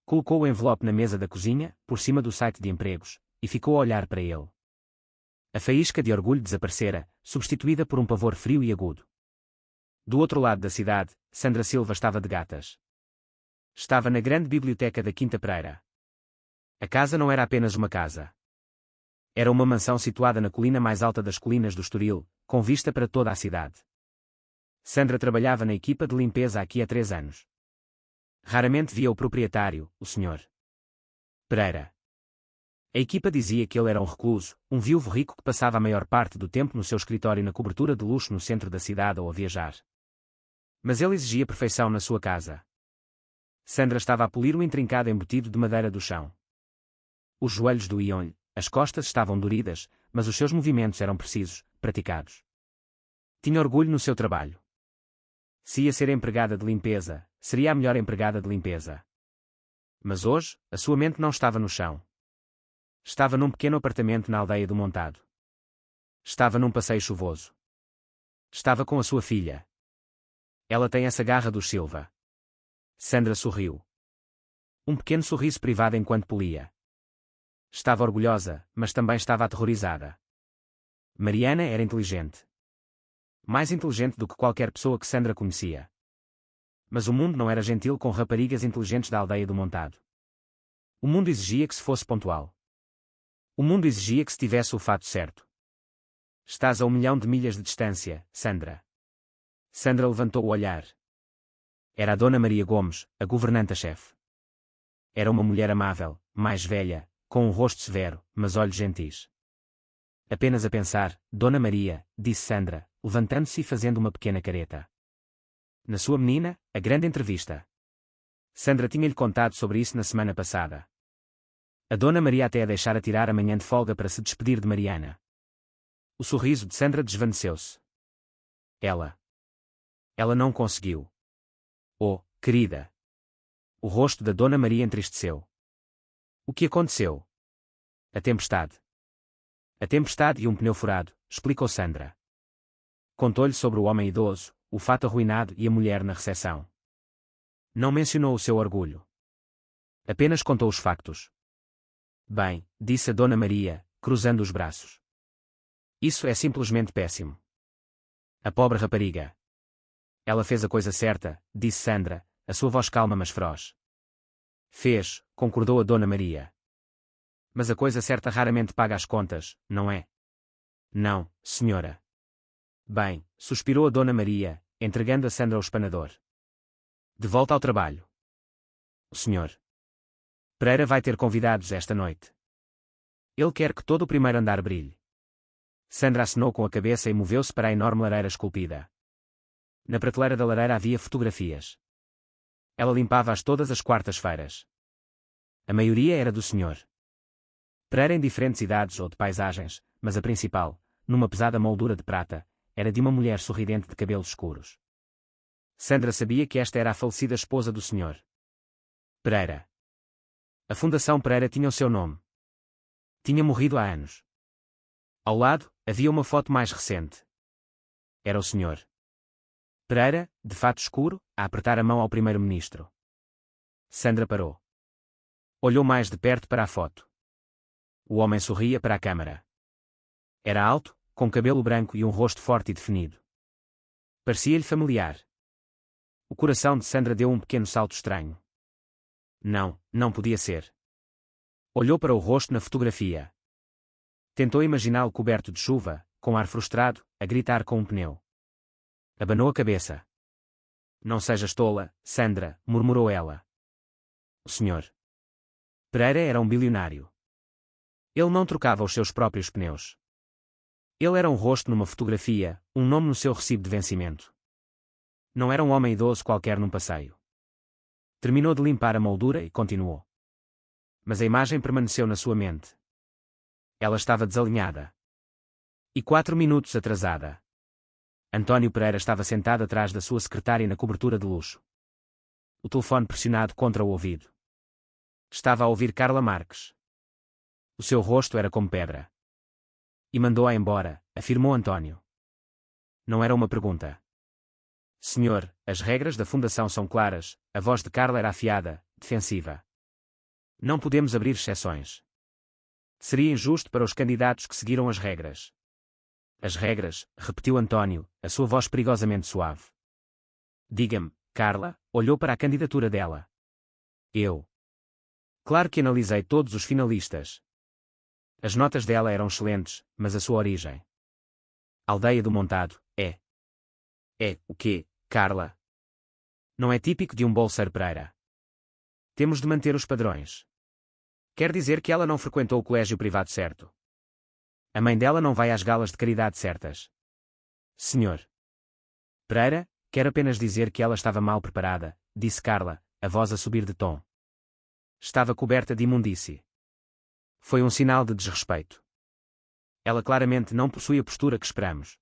Colocou o envelope na mesa da cozinha, por cima do site de empregos, e ficou a olhar para ele. A faísca de orgulho desaparecera, substituída por um pavor frio e agudo. Do outro lado da cidade, Sandra Silva estava de gatas. Estava na grande biblioteca da Quinta Pereira. A casa não era apenas uma casa. Era uma mansão situada na colina mais alta das colinas do Estoril, com vista para toda a cidade. Sandra trabalhava na equipa de limpeza aqui há 3 anos. Raramente via o proprietário, o Sr. Pereira. A equipa dizia que ele era um recluso, um viúvo rico que passava a maior parte do tempo no seu escritório na cobertura de luxo no centro da cidade ou a viajar. Mas ele exigia perfeição na sua casa. Sandra estava a polir o intrincado embutido de madeira do chão. Os joelhos doíam-lhe, as costas estavam doridas, mas os seus movimentos eram precisos, praticados. Tinha orgulho no seu trabalho. Se ia ser empregada de limpeza, seria a melhor empregada de limpeza. Mas hoje, a sua mente não estava no chão. Estava num pequeno apartamento na aldeia do Montado. Estava num passeio chuvoso. Estava com a sua filha. Ela tem essa garra dos Silva. Sandra sorriu. Um pequeno sorriso privado enquanto polia. Estava orgulhosa, mas também estava aterrorizada. Mariana era inteligente. Mais inteligente do que qualquer pessoa que Sandra conhecia. Mas o mundo não era gentil com raparigas inteligentes da aldeia do Montado. O mundo exigia que se fosse pontual. O mundo exigia que se tivesse o fato certo. Estás a 1 milhão de milhas de distância, Sandra. Sandra levantou o olhar. Era a Dona Maria Gomes, a governanta-chefe. Era uma mulher amável, mais velha, com um rosto severo, mas olhos gentis. Apenas a pensar, Dona Maria, disse Sandra, levantando-se e fazendo uma pequena careta. Na sua menina, a grande entrevista. Sandra tinha-lhe contado sobre isso na semana passada. A Dona Maria até a deixara tirar a manhã de folga para se despedir de Mariana. O sorriso de Sandra desvaneceu-se. Ela não conseguiu. Oh, querida! O rosto da Dona Maria entristeceu. O que aconteceu? A tempestade. A tempestade e um pneu furado, explicou Sandra. Contou-lhe sobre o homem idoso, o fato arruinado e a mulher na recepção. Não mencionou o seu orgulho. Apenas contou os factos. Bem, disse a Dona Maria, cruzando os braços. Isso é simplesmente péssimo. A pobre rapariga. Ela fez a coisa certa, disse Sandra, a sua voz calma mas feroz. Fez, concordou a Dona Maria. Mas a coisa certa raramente paga as contas, não é? Não, senhora. Bem, suspirou a Dona Maria, entregando a Sandra ao espanador. De volta ao trabalho. O senhor Pereira vai ter convidados esta noite. Ele quer que todo o primeiro andar brilhe. Sandra acenou com a cabeça e moveu-se para a enorme lareira esculpida. Na prateleira da lareira havia fotografias. Ela limpava-as todas as quartas-feiras. A maioria era do senhor Pereira em diferentes idades ou de paisagens, mas a principal, numa pesada moldura de prata, era de uma mulher sorridente de cabelos escuros. Sandra sabia que esta era a falecida esposa do senhor Pereira. A Fundação Pereira tinha o seu nome. Tinha morrido há anos. Ao lado, havia uma foto mais recente. Era o senhor Pereira, de fato escuro, a apertar a mão ao primeiro-ministro. Sandra parou. Olhou mais de perto para a foto. O homem sorria para a câmara. Era alto, com cabelo branco e um rosto forte e definido. Parecia-lhe familiar. O coração de Sandra deu um pequeno salto estranho. Não, não podia ser. Olhou para o rosto na fotografia. Tentou imaginá-lo coberto de chuva, com ar frustrado, a gritar com um pneu. Abanou a cabeça. Não sejas tola, Sandra, murmurou ela. O senhor Pereira era um bilionário. Ele não trocava os seus próprios pneus. Ele era um rosto numa fotografia, um nome no seu recibo de vencimento. Não era um homem idoso qualquer num passeio. Terminou de limpar a moldura e continuou. Mas a imagem permaneceu na sua mente. Ela estava desalinhada. E 4 minutos atrasada. António Pereira estava sentado atrás da sua secretária na cobertura de luxo. O telefone pressionado contra o ouvido. Estava a ouvir Carla Marques. O seu rosto era como pedra. E mandou-a embora, afirmou António. Não era uma pergunta. Senhor, as regras da Fundação são claras, a voz de Carla era afiada, defensiva. Não podemos abrir exceções. Seria injusto para os candidatos que seguiram as regras. As regras, repetiu António, a sua voz perigosamente suave. Diga-me, Carla, olhou para a candidatura dela. Eu. Claro que analisei todos os finalistas. As notas dela eram excelentes, mas a sua origem. Aldeia do Montado, é. É, o quê, Carla? Não é típico de um bolseiro Pereira. Temos de manter os padrões. Quer dizer que ela não frequentou o colégio privado certo. A mãe dela não vai às galas de caridade certas. Senhor Pereira, quero apenas dizer que ela estava mal preparada, disse Carla, a voz a subir de tom. Estava coberta de imundície. Foi um sinal de desrespeito. Ela claramente não possui a postura que esperamos.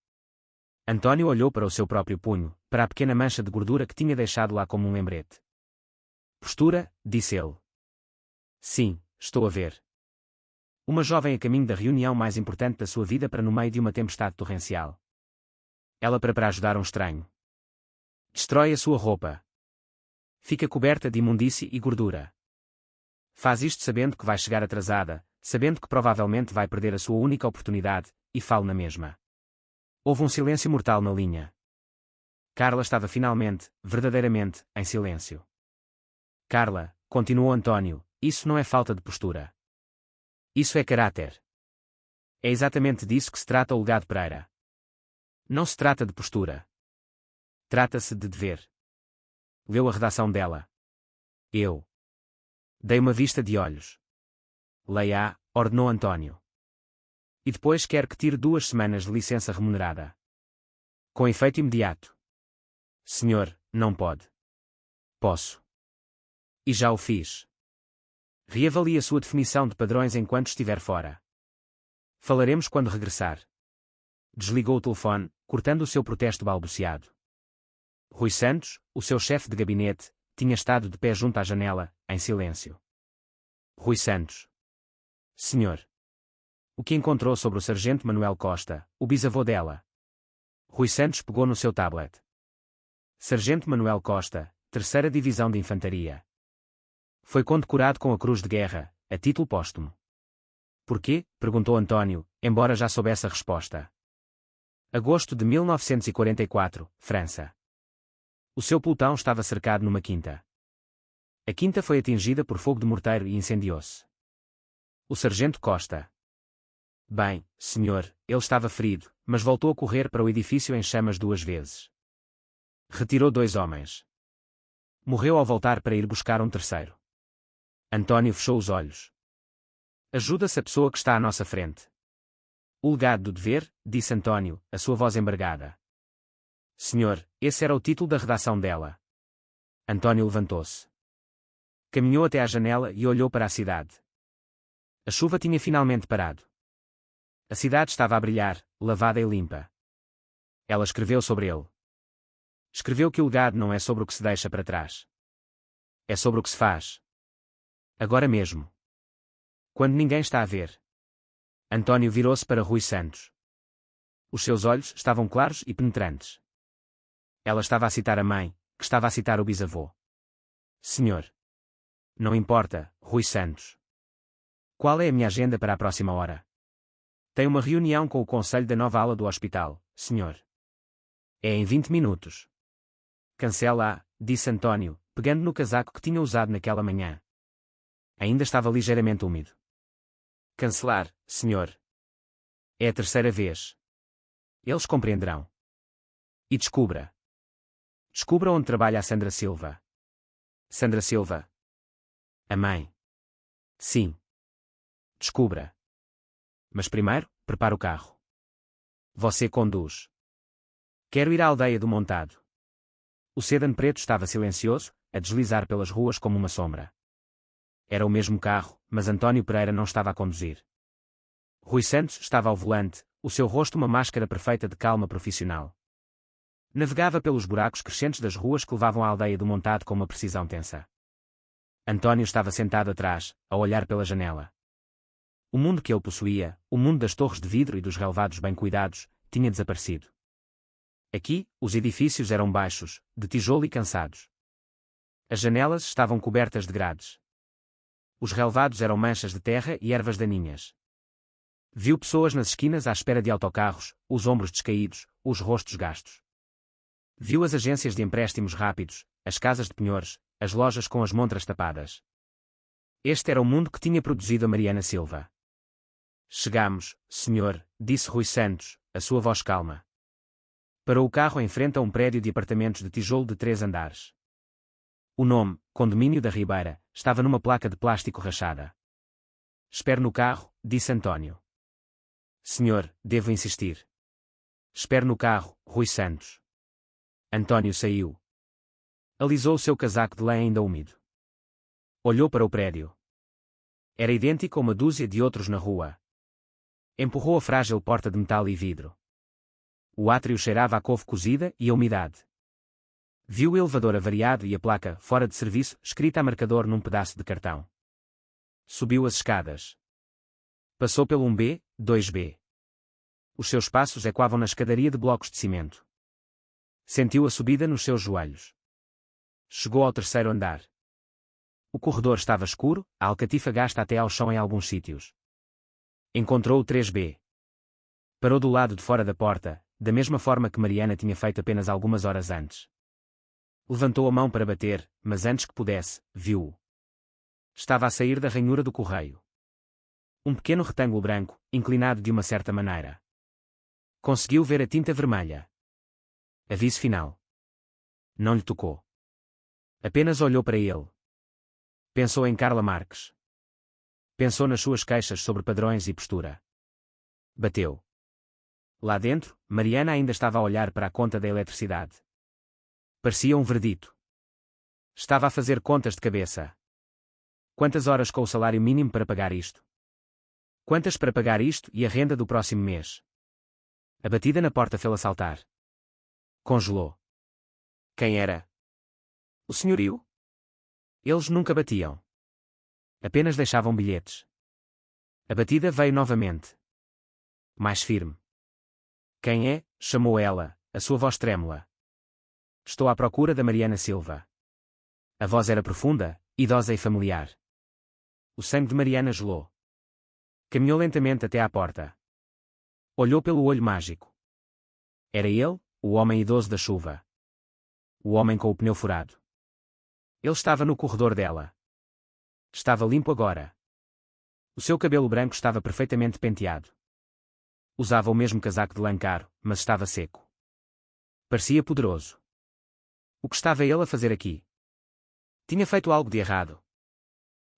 António olhou para o seu próprio punho, para a pequena mancha de gordura que tinha deixado lá como um lembrete. Postura, disse ele. Sim, estou a ver. Uma jovem a caminho da reunião mais importante da sua vida para no meio de uma tempestade torrencial. Ela para ajudar um estranho. Destrói a sua roupa. Fica coberta de imundície e gordura. Faz isto sabendo que vai chegar atrasada, sabendo que provavelmente vai perder a sua única oportunidade, e fala na mesma. Houve um silêncio mortal na linha. Carla estava finalmente, verdadeiramente, em silêncio. Carla, continuou António, isso não é falta de postura. Isso é caráter. É exatamente disso que se trata o legado Pereira. Não se trata de postura. Trata-se de dever. Leu a redação dela. Eu. Dei uma vista de olhos. Leia-a, ordenou António. E depois quero que tire 2 semanas de licença remunerada. Com efeito imediato. Senhor, não pode. Posso. E já o fiz. Reavalie a sua definição de padrões enquanto estiver fora. Falaremos quando regressar. Desligou o telefone, cortando o seu protesto balbuciado. Rui Santos, o seu chefe de gabinete, tinha estado de pé junto à janela, em silêncio. Rui Santos. Senhor. O que encontrou sobre o sargento Manuel Costa, o bisavô dela? Rui Santos pegou no seu tablet. Sargento Manuel Costa, 3ª Divisão de Infantaria. Foi condecorado com a Cruz de Guerra, a título póstumo. Por quê? Perguntou Antônio, embora já soubesse a resposta. Agosto de 1944, França. O seu pelotão estava cercado numa quinta. A quinta foi atingida por fogo de morteiro e incendiou-se. O sargento Costa. Bem, senhor, ele estava ferido, mas voltou a correr para o edifício em chamas 2 vezes. Retirou 2 homens. Morreu ao voltar para ir buscar um terceiro. Antônio fechou os olhos. Ajuda-se a pessoa que está à nossa frente. O legado do dever, disse Antônio, a sua voz embargada. Senhor, esse era o título da redação dela. Antônio levantou-se. Caminhou até à janela e olhou para a cidade. A chuva tinha finalmente parado. A cidade estava a brilhar, lavada e limpa. Ela escreveu sobre ele. Escreveu que o legado não é sobre o que se deixa para trás. É sobre o que se faz. Agora mesmo. Quando ninguém está a ver. Antônio virou-se para Rui Santos. Os seus olhos estavam claros e penetrantes. Ela estava a citar a mãe, que estava a citar o bisavô. Senhor. Não importa, Rui Santos. Qual é a minha agenda para a próxima hora? Tenho uma reunião com o conselho da nova ala do hospital, senhor. É em 20 minutos. Cancela-a, disse Antônio, pegando no casaco que tinha usado naquela manhã. Ainda estava ligeiramente úmido. Cancelar, senhor. É a 3ª vez. Eles compreenderão. E descubra. Descubra onde trabalha a Sandra Silva. Sandra Silva. A mãe. Sim. Descubra. Mas primeiro, prepare o carro. Você conduz. Quero ir à aldeia do Montado. O sedan preto estava silencioso, a deslizar pelas ruas como uma sombra. Era o mesmo carro, mas Antônio Pereira não estava a conduzir. Rui Santos estava ao volante, o seu rosto uma máscara perfeita de calma profissional. Navegava pelos buracos crescentes das ruas que levavam à aldeia do Montado com uma precisão tensa. Antônio estava sentado atrás, a olhar pela janela. O mundo que ele possuía, o mundo das torres de vidro e dos relevados bem cuidados, tinha desaparecido. Aqui, os edifícios eram baixos, de tijolo e cansados. As janelas estavam cobertas de grades. Os relevados eram manchas de terra e ervas daninhas. Viu pessoas nas esquinas à espera de autocarros, os ombros descaídos, os rostos gastos. Viu as agências de empréstimos rápidos, as casas de penhores, as lojas com as montras tapadas. Este era o mundo que tinha produzido a Mariana Silva. Chegamos, senhor, disse Rui Santos, a sua voz calma. Parou o carro em frente a um prédio de apartamentos de tijolo de 3 andares. O nome, Condomínio da Ribeira, estava numa placa de plástico rachada. Espere no carro, disse Antônio. Senhor, devo insistir. Espere no carro, Rui Santos. Antônio saiu. Alisou o seu casaco de lã ainda úmido. Olhou para o prédio. Era idêntico a uma dúzia de outros na rua. Empurrou a frágil porta de metal e vidro. O átrio cheirava a couve cozida e a umidade. Viu o elevador avariado e a placa, fora de serviço, escrita a marcador num pedaço de cartão. Subiu as escadas. Passou pelo 1B, 2B. Os seus passos ecoavam na escadaria de blocos de cimento. Sentiu a subida nos seus joelhos. Chegou ao 3º andar. O corredor estava escuro, a alcatifa gasta até ao chão em alguns sítios. Encontrou o 3B. Parou do lado de fora da porta, da mesma forma que Mariana tinha feito apenas algumas horas antes. Levantou a mão para bater, mas antes que pudesse, viu-o. Estava a sair da ranhura do correio. Um pequeno retângulo branco, inclinado de uma certa maneira. Conseguiu ver a tinta vermelha. Aviso final. Não lhe tocou. Apenas olhou para ele. Pensou em Carla Marques. Pensou nas suas queixas sobre padrões e postura. Bateu. Lá dentro, Mariana ainda estava a olhar para a conta da eletricidade. Parecia um verdito. Estava a fazer contas de cabeça. Quantas horas com o salário mínimo para pagar isto? Quantas para pagar isto e a renda do próximo mês? A batida na porta fê-la saltar. Congelou. Quem era? O senhorio? Eles nunca batiam. Apenas deixavam bilhetes. A batida veio novamente. Mais firme. Quem é? Chamou ela, a sua voz trêmula. Estou à procura da Mariana Silva. A voz era profunda, idosa e familiar. O sangue de Mariana gelou. Caminhou lentamente até à porta. Olhou pelo olho mágico. Era ele, o homem idoso da chuva. O homem com o pneu furado. Ele estava no corredor dela. Estava limpo agora. O seu cabelo branco estava perfeitamente penteado. Usava o mesmo casaco de lã caro, mas estava seco. Parecia poderoso. O que estava ele a fazer aqui? Tinha feito algo de errado.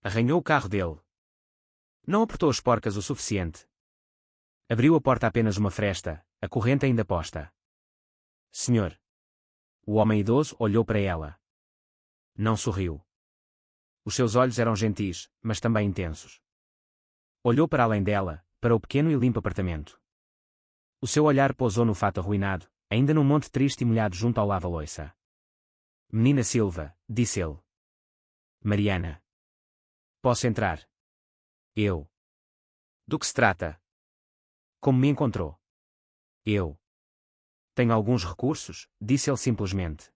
Arranhou o carro dele. Não apertou as porcas o suficiente. Abriu a porta apenas uma fresta, a corrente ainda posta. Senhor. O homem idoso olhou para ela. Não sorriu. Os seus olhos eram gentis, mas também intensos. Olhou para além dela, para o pequeno e limpo apartamento. O seu olhar pousou no fato arruinado, ainda num monte triste e molhado junto ao lava-loiça. Menina Silva, disse ele. Mariana. Posso entrar? Eu. Do que se trata? Como me encontrou? Eu. Tenho alguns recursos, disse ele simplesmente.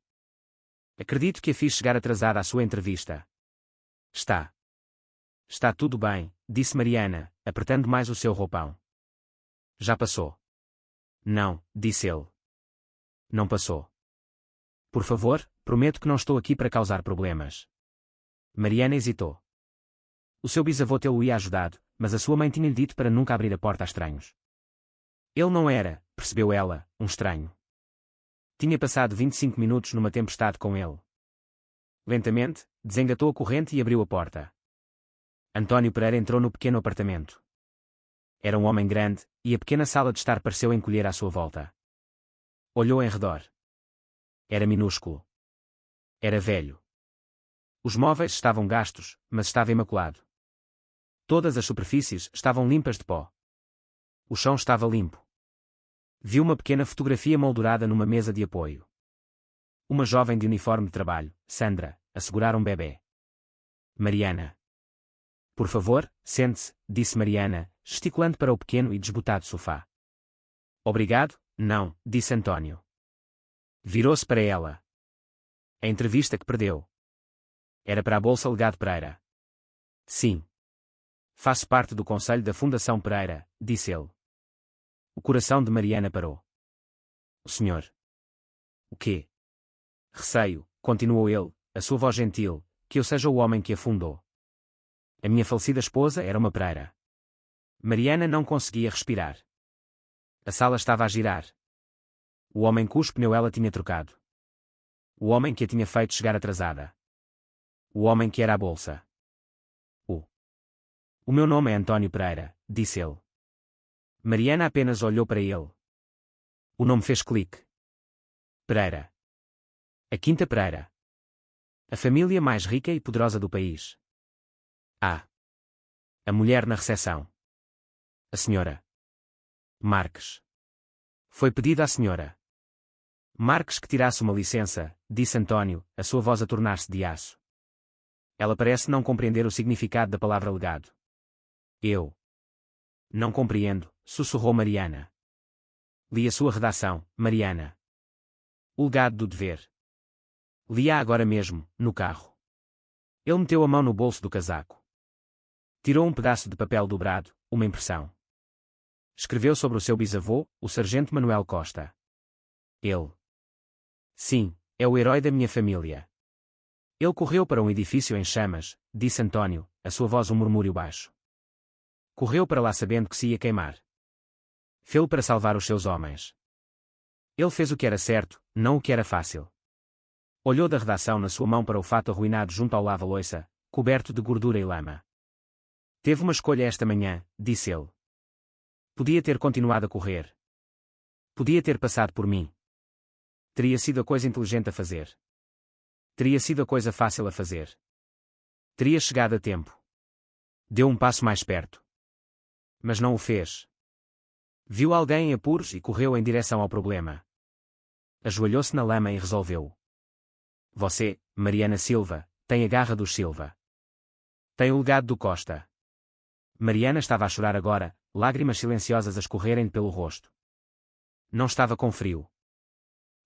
Acredito que a fiz chegar atrasada à sua entrevista. Está. Está tudo bem, disse Mariana, apertando mais o seu roupão. Já passou. Não, disse ele. Não passou. Por favor, prometo que não estou aqui para causar problemas. Mariana hesitou. O seu bisavô tê-lo-ia ajudado, mas a sua mãe tinha-lhe dito para nunca abrir a porta a estranhos. Ele não era, percebeu ela, um estranho. Tinha passado 25 minutos numa tempestade com ele. Lentamente, desengatou a corrente e abriu a porta. António Pereira entrou no pequeno apartamento. Era um homem grande, e a pequena sala de estar pareceu encolher à sua volta. Olhou em redor. Era minúsculo. Era velho. Os móveis estavam gastos, mas estava imaculado. Todas as superfícies estavam limpas de pó. O chão estava limpo. Viu uma pequena fotografia moldurada numa mesa de apoio. Uma jovem de uniforme de trabalho, Sandra, a segurar um bebê. Mariana. Por favor, sente-se, disse Mariana, gesticulando para o pequeno e desbotado sofá. Obrigado, não, disse António. Virou-se para ela. A entrevista que perdeu. Era para a Bolsa Legado Pereira. Sim. Faço parte do conselho da Fundação Pereira, disse ele. O coração de Mariana parou. O senhor. O quê? Receio, continuou ele, a sua voz gentil, que eu seja o homem que a fundou. A minha falecida esposa era uma Pereira. Mariana não conseguia respirar. A sala estava a girar. O homem cujo pneu ela tinha trocado. O homem que a tinha feito chegar atrasada. O homem que era a bolsa. O meu nome é António Pereira, disse ele. Mariana apenas olhou para ele. O nome fez clique. Pereira. A Quinta Pereira. A família mais rica e poderosa do país. Ah. A mulher na recepção. A senhora. Marques. Foi pedido à senhora Marques que tirasse uma licença, disse António, a sua voz a tornar-se de aço. Ela parece não compreender o significado da palavra legado. Eu. Não compreendo, sussurrou Mariana. Li a sua redação, Mariana. O legado do dever. Li-a agora mesmo, no carro. Ele meteu a mão no bolso do casaco. Tirou um pedaço de papel dobrado, uma impressão. Escreveu sobre o seu bisavô, o sargento Manuel Costa. Ele. Sim, é o herói da minha família. Ele correu para um edifício em chamas, disse António, a sua voz um murmúrio baixo. Correu para lá sabendo que se ia queimar. Fê-lo para salvar os seus homens. Ele fez o que era certo, não o que era fácil. Olhou da redação na sua mão para o fato arruinado junto ao lava-loiça, coberto de gordura e lama. Teve uma escolha esta manhã, disse ele. Podia ter continuado a correr. Podia ter passado por mim. Teria sido a coisa inteligente a fazer. Teria sido a coisa fácil a fazer. Teria chegado a tempo. Deu um passo mais perto. Mas não o fez. Viu alguém em apuros e correu em direção ao problema. Ajoelhou-se na lama e resolveu. Você, Mariana Silva, tem a garra dos Silva. Tem o legado do Costa. Mariana estava a chorar agora, lágrimas silenciosas a escorrerem pelo rosto. Não estava com frio.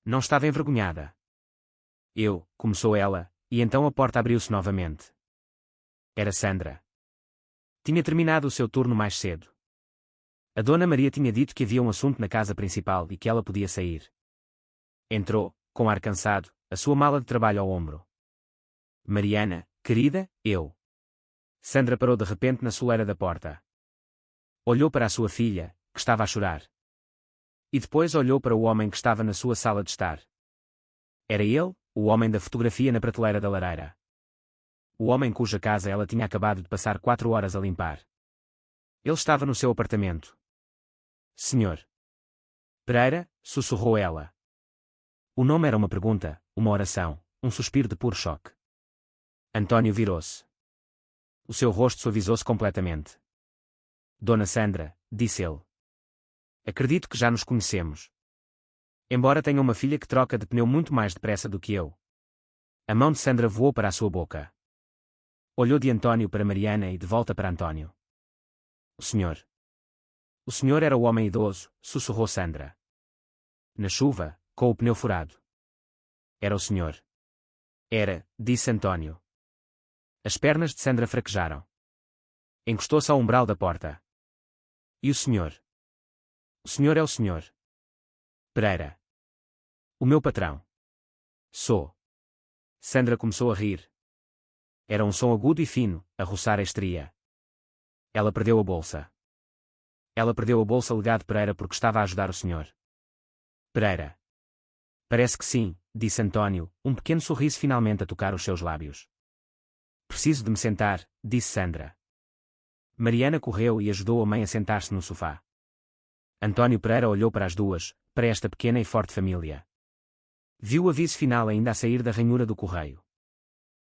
Não estava envergonhada. Começou ela, e então a porta abriu-se novamente. Era Sandra. Tinha terminado o seu turno mais cedo. A Dona Maria tinha dito que havia um assunto na casa principal e que ela podia sair. Entrou, com ar cansado, a sua mala de trabalho ao ombro. Mariana, querida, eu. Sandra parou de repente na soleira da porta. Olhou para a sua filha, que estava a chorar. E depois olhou para o homem que estava na sua sala de estar. Era ele, o homem da fotografia na prateleira da lareira. O homem cuja casa ela tinha acabado de passar 4 horas a limpar. Ele estava no seu apartamento. Senhor Pereira, sussurrou ela. O nome era uma pergunta, uma oração, um suspiro de puro choque. António virou-se. O seu rosto suavizou-se completamente. Dona Sandra, disse ele. Acredito que já nos conhecemos. Embora tenha uma filha que troca de pneu muito mais depressa do que eu. A mão de Sandra voou para a sua boca. Olhou de António para Mariana e de volta para António. O senhor. O senhor era o homem idoso, sussurrou Sandra. Na chuva, com o pneu furado. Era o senhor. Era, disse António. As pernas de Sandra fraquejaram. Encostou-se ao umbral da porta. E o senhor? O senhor é o senhor Pereira. O meu patrão. Sou. Sandra começou a rir. Era um som agudo e fino, a roçar a estria. Ela perdeu a bolsa. Ela perdeu a bolsa legado Pereira porque estava a ajudar o senhor Pereira. Parece que sim, disse António, um pequeno sorriso finalmente a tocar os seus lábios. Preciso de me sentar, disse Sandra. Mariana correu e ajudou a mãe a sentar-se no sofá. António Pereira olhou para as duas, para esta pequena e forte família. Viu o aviso final ainda a sair da ranhura do correio.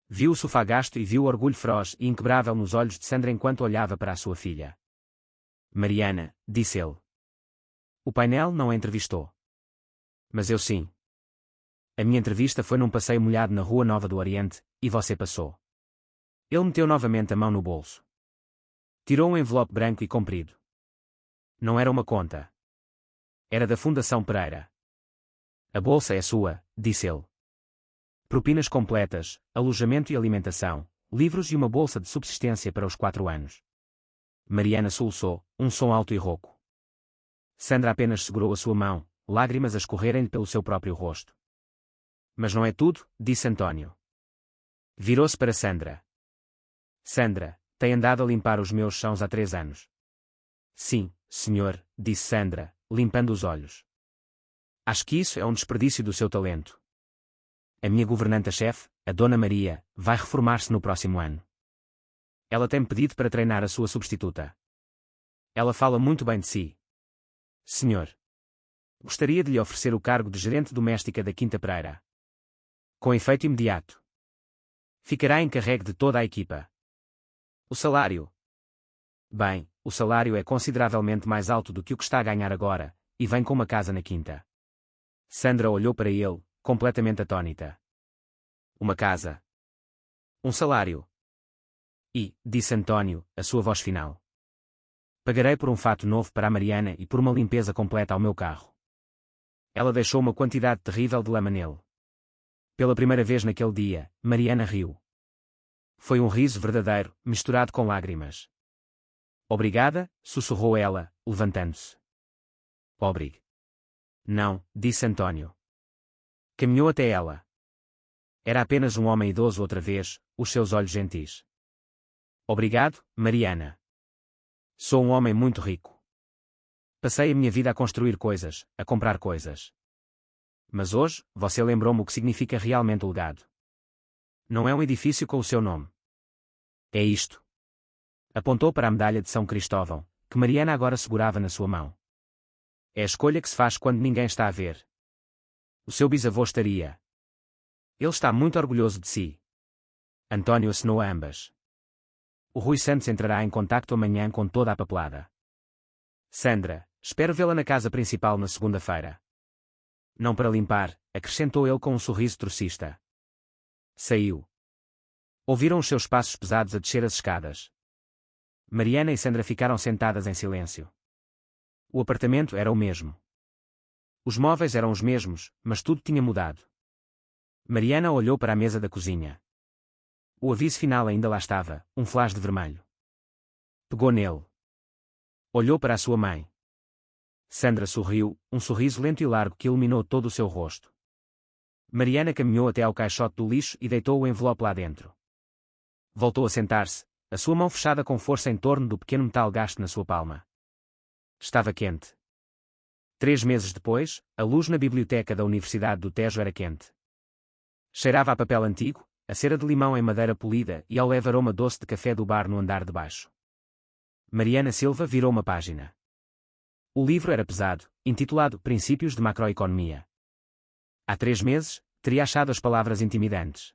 Viu o sofá gasto e viu o orgulho feroz e inquebrável nos olhos de Sandra enquanto olhava para a sua filha. Mariana, disse ele. O painel não a entrevistou. Mas eu sim. A minha entrevista foi num passeio molhado na Rua Nova do Oriente, e você passou. Ele meteu novamente a mão no bolso. Tirou um envelope branco e comprido. Não era uma conta. Era da Fundação Pereira. A bolsa é sua, disse ele. Propinas completas, alojamento e alimentação, livros e uma bolsa de subsistência para os 4 anos. Mariana soluçou, um som alto e rouco. Sandra apenas segurou a sua mão, lágrimas a escorrerem-lhe pelo seu próprio rosto. Mas não é tudo, disse António. Virou-se para Sandra. Sandra, tem andado a limpar os meus chãos há 3 anos. Sim, senhor, disse Sandra, limpando os olhos. Acho que isso é um desperdício do seu talento. A minha governanta-chefe, a Dona Maria, vai reformar-se no próximo ano. Ela tem pedido para treinar a sua substituta. Ela fala muito bem de si. Senhor. Gostaria de lhe oferecer o cargo de gerente doméstica da Quinta Pereira. Com efeito imediato. Ficará encarregue de toda a equipa. O salário. Bem, o salário é consideravelmente mais alto do que o que está a ganhar agora, e vem com uma casa na Quinta. Sandra olhou para ele, completamente atônita. Uma casa. Um salário. E, disse António, a sua voz final. Pagarei por um fato novo para a Mariana e por uma limpeza completa ao meu carro. Ela deixou uma quantidade terrível de lama nele. Pela primeira vez naquele dia, Mariana riu. Foi um riso verdadeiro, misturado com lágrimas. Obrigada, sussurrou ela, levantando-se. Obrigue. Não, disse António. Caminhou até ela. Era apenas um homem idoso outra vez, os seus olhos gentis. Obrigado, Mariana. Sou um homem muito rico. Passei a minha vida a construir coisas, a comprar coisas. Mas hoje, você lembrou-me o que significa realmente o legado. Não é um edifício com o seu nome. É isto. Apontou para a medalha de São Cristóvão, que Mariana agora segurava na sua mão. É a escolha que se faz quando ninguém está a ver. O seu bisavô estaria. Ele está muito orgulhoso de si. António acenou a ambas. O Rui Santos entrará em contacto amanhã com toda a papelada. Sandra, espero vê-la na casa principal na segunda-feira. Não para limpar, acrescentou ele com um sorriso trocista. Saiu. Ouviram os seus passos pesados a descer as escadas. Mariana e Sandra ficaram sentadas em silêncio. O apartamento era o mesmo. Os móveis eram os mesmos, mas tudo tinha mudado. Mariana olhou para a mesa da cozinha. O aviso final ainda lá estava, um flash de vermelho. Pegou nele. Olhou para a sua mãe. Sandra sorriu, um sorriso lento e largo que iluminou todo o seu rosto. Mariana caminhou até ao caixote do lixo e deitou o envelope lá dentro. Voltou a sentar-se, a sua mão fechada com força em torno do pequeno metal gasto na sua palma. Estava quente. 3 meses depois, a luz na biblioteca da Universidade do Tejo era quente. Cheirava a papel antigo, a cera de limão em madeira polida e ao leve aroma doce de café do bar no andar de baixo. Mariana Silva virou uma página. O livro era pesado, intitulado Princípios de Macroeconomia. Há 3 meses, teria achado as palavras intimidantes.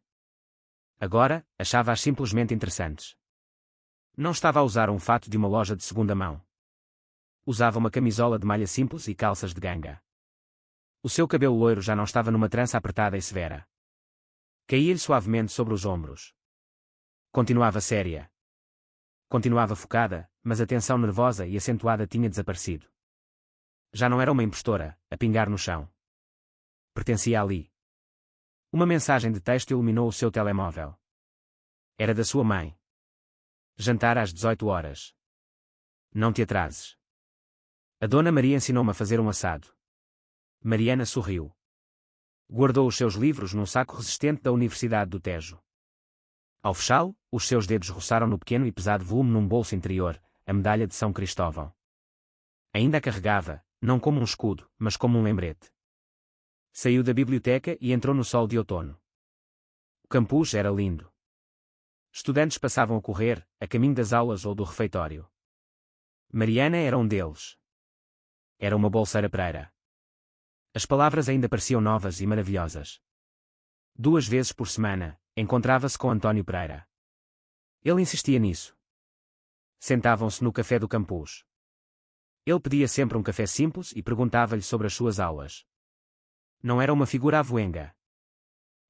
Agora, achava-as simplesmente interessantes. Não estava a usar um fato de uma loja de segunda mão. Usava uma camisola de malha simples e calças de ganga. O seu cabelo loiro já não estava numa trança apertada e severa. Caía-lhe suavemente sobre os ombros. Continuava séria. Continuava focada, mas a tensão nervosa e acentuada tinha desaparecido. Já não era uma impostora, a pingar no chão. Pertencia ali. Uma mensagem de texto iluminou o seu telemóvel. Era da sua mãe. Jantar às 18 horas. Não te atrases. A Dona Maria ensinou-me a fazer um assado. Mariana sorriu. Guardou os seus livros num saco resistente da Universidade do Tejo. Ao fechá-lo, os seus dedos roçaram no pequeno e pesado volume num bolso interior, a medalha de São Cristóvão. Ainda a carregava, não como um escudo, mas como um lembrete. Saiu da biblioteca e entrou no sol de outono. O campus era lindo. Estudantes passavam a correr, a caminho das aulas ou do refeitório. Mariana era um deles. Era uma bolseira Pereira. As palavras ainda pareciam novas e maravilhosas. 2 vezes por semana, encontrava-se com António Pereira. Ele insistia nisso. Sentavam-se no café do campus. Ele pedia sempre um café simples e perguntava-lhe sobre as suas aulas. Não era uma figura avoenga.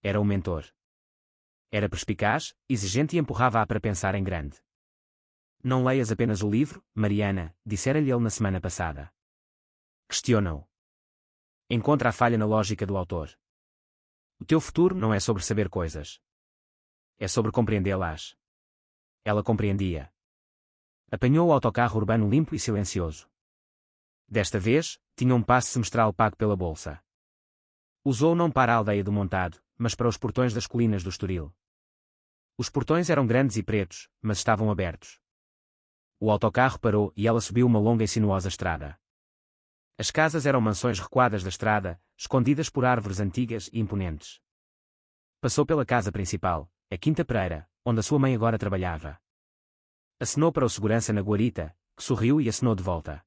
Era um mentor. Era perspicaz, exigente e empurrava-a para pensar em grande. Não leias apenas o livro, Mariana, dissera-lhe ele na semana passada. Questiona-o. Encontra a falha na lógica do autor. O teu futuro não é sobre saber coisas. É sobre compreendê-las. Ela compreendia. Apanhou o autocarro urbano limpo e silencioso. Desta vez, tinha um passe semestral pago pela bolsa. Usou-o não para a aldeia do Montado, mas para os portões das colinas do Estoril. Os portões eram grandes e pretos, mas estavam abertos. O autocarro parou e ela subiu uma longa e sinuosa estrada. As casas eram mansões recuadas da estrada, escondidas por árvores antigas e imponentes. Passou pela casa principal, a Quinta Pereira, onde a sua mãe agora trabalhava. Acenou para o segurança na guarita, que sorriu e acenou de volta.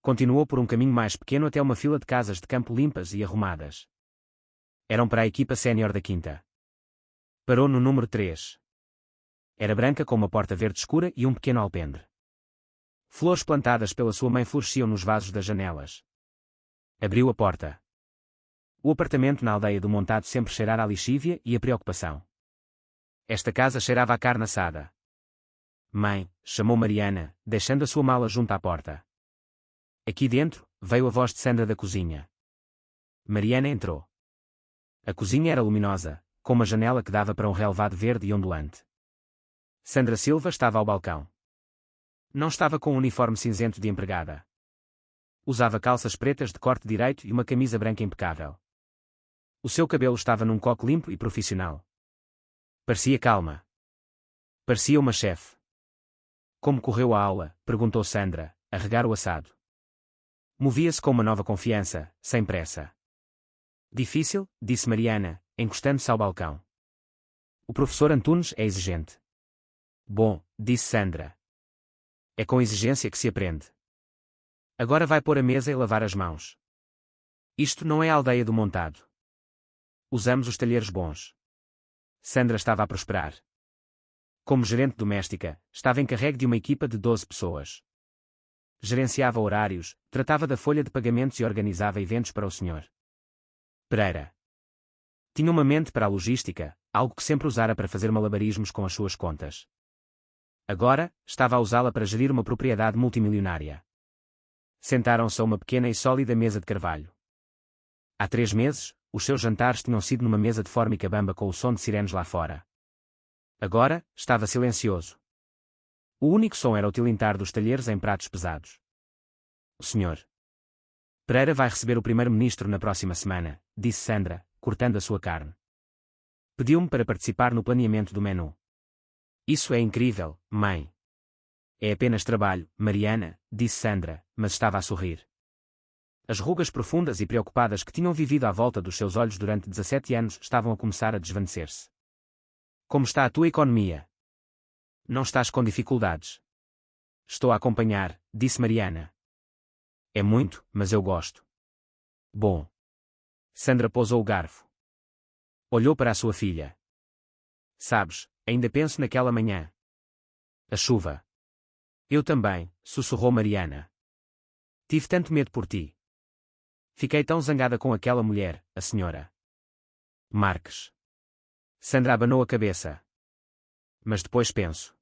Continuou por um caminho mais pequeno até uma fila de casas de campo limpas e arrumadas. Eram para a equipa sénior da Quinta. Parou no número 3. Era branca com uma porta verde escura e um pequeno alpendre. Flores plantadas pela sua mãe floresciam nos vasos das janelas. Abriu a porta. O apartamento na aldeia do Montado sempre cheirara a lixívia e a preocupação. Esta casa cheirava a carne assada. Mãe, chamou Mariana, deixando a sua mala junto à porta. Aqui dentro, veio a voz de Sandra da cozinha. Mariana entrou. A cozinha era luminosa, com uma janela que dava para um relvado verde e ondulante. Sandra Silva estava ao balcão. Não estava com um uniforme cinzento de empregada. Usava calças pretas de corte direito e uma camisa branca impecável. O seu cabelo estava num coque limpo e profissional. Parecia calma. Parecia uma chefe. Como correu a aula? Perguntou Sandra, a regar o assado. Movia-se com uma nova confiança, sem pressa. Difícil, disse Mariana, encostando-se ao balcão. O professor Antunes é exigente. Bom, disse Sandra. É com exigência que se aprende. Agora vai pôr a mesa e lavar as mãos. Isto não é a aldeia do Montado. Usamos os talheres bons. Sandra estava a prosperar. Como gerente doméstica, estava encarregue de uma equipa de 12 pessoas. Gerenciava horários, tratava da folha de pagamentos e organizava eventos para o Sr. Pereira. Tinha uma mente para a logística, algo que sempre usara para fazer malabarismos com as suas contas. Agora, estava a usá-la para gerir uma propriedade multimilionária. Sentaram-se a uma pequena e sólida mesa de carvalho. Há 3 meses, os seus jantares tinham sido numa mesa de fórmica bamba com o som de sirenes lá fora. Agora, estava silencioso. O único som era o tilintar dos talheres em pratos pesados. O Sr. Pereira vai receber o primeiro-ministro na próxima semana, disse Sandra, cortando a sua carne. Pediu-me para participar no planeamento do menu. Isso é incrível, mãe. É apenas trabalho, Mariana, disse Sandra, mas estava a sorrir. As rugas profundas e preocupadas que tinham vivido à volta dos seus olhos durante 17 anos estavam a começar a desvanecer-se. Como está a tua economia? Não estás com dificuldades? Estou a acompanhar, disse Mariana. É muito, mas eu gosto. Bom. Sandra pousou o garfo. Olhou para a sua filha. Sabes, ainda penso naquela manhã. A chuva. Eu também, sussurrou Mariana. Tive tanto medo por ti. Fiquei tão zangada com aquela mulher, a senhora Marques. Sandra abanou a cabeça. Mas depois penso.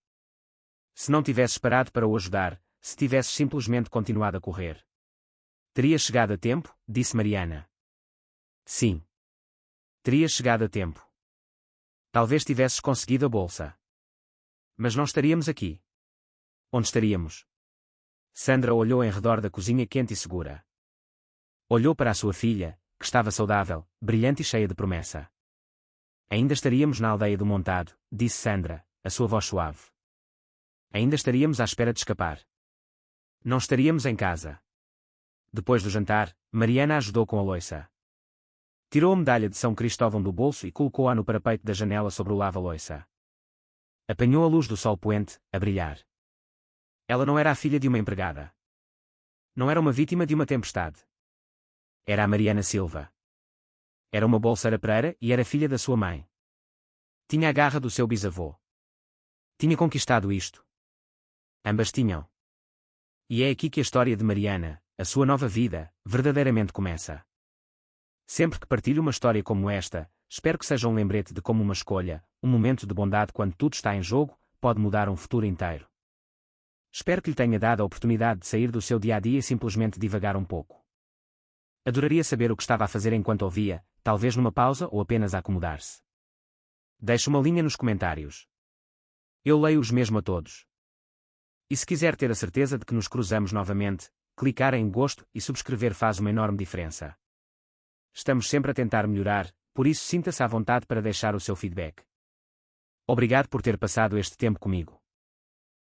Se não tivesses parado para o ajudar, se tivesses simplesmente continuado a correr. Terias chegado a tempo, disse Mariana. Sim. Terias chegado a tempo. Talvez tivesses conseguido a bolsa. Mas não estaríamos aqui. Onde estaríamos? Sandra olhou em redor da cozinha quente e segura. Olhou para a sua filha, que estava saudável, brilhante e cheia de promessa. Ainda estaríamos na aldeia do Montado, disse Sandra, a sua voz suave. Ainda estaríamos à espera de escapar. Não estaríamos em casa. Depois do jantar, Mariana ajudou com a louça. Tirou a medalha de São Cristóvão do bolso e colocou-a no parapeito da janela sobre o lava-louça. Apanhou a luz do sol poente, a brilhar. Ela não era a filha de uma empregada. Não era uma vítima de uma tempestade. Era a Mariana Silva. Era uma bolseira Pereira e era filha da sua mãe. Tinha a garra do seu bisavô. Tinha conquistado isto. Ambas tinham. E é aqui que a história de Mariana, a sua nova vida, verdadeiramente começa. Sempre que partilho uma história como esta, espero que seja um lembrete de como uma escolha, um momento de bondade quando tudo está em jogo, pode mudar um futuro inteiro. Espero que lhe tenha dado a oportunidade de sair do seu dia-a-dia e simplesmente divagar um pouco. Adoraria saber o que estava a fazer enquanto ouvia, talvez numa pausa ou apenas a acomodar-se. Deixe uma linha nos comentários. Eu leio-os mesmo a todos. E se quiser ter a certeza de que nos cruzamos novamente, clicar em gosto e subscrever faz uma enorme diferença. Estamos sempre a tentar melhorar, por isso sinta-se à vontade para deixar o seu feedback. Obrigado por ter passado este tempo comigo.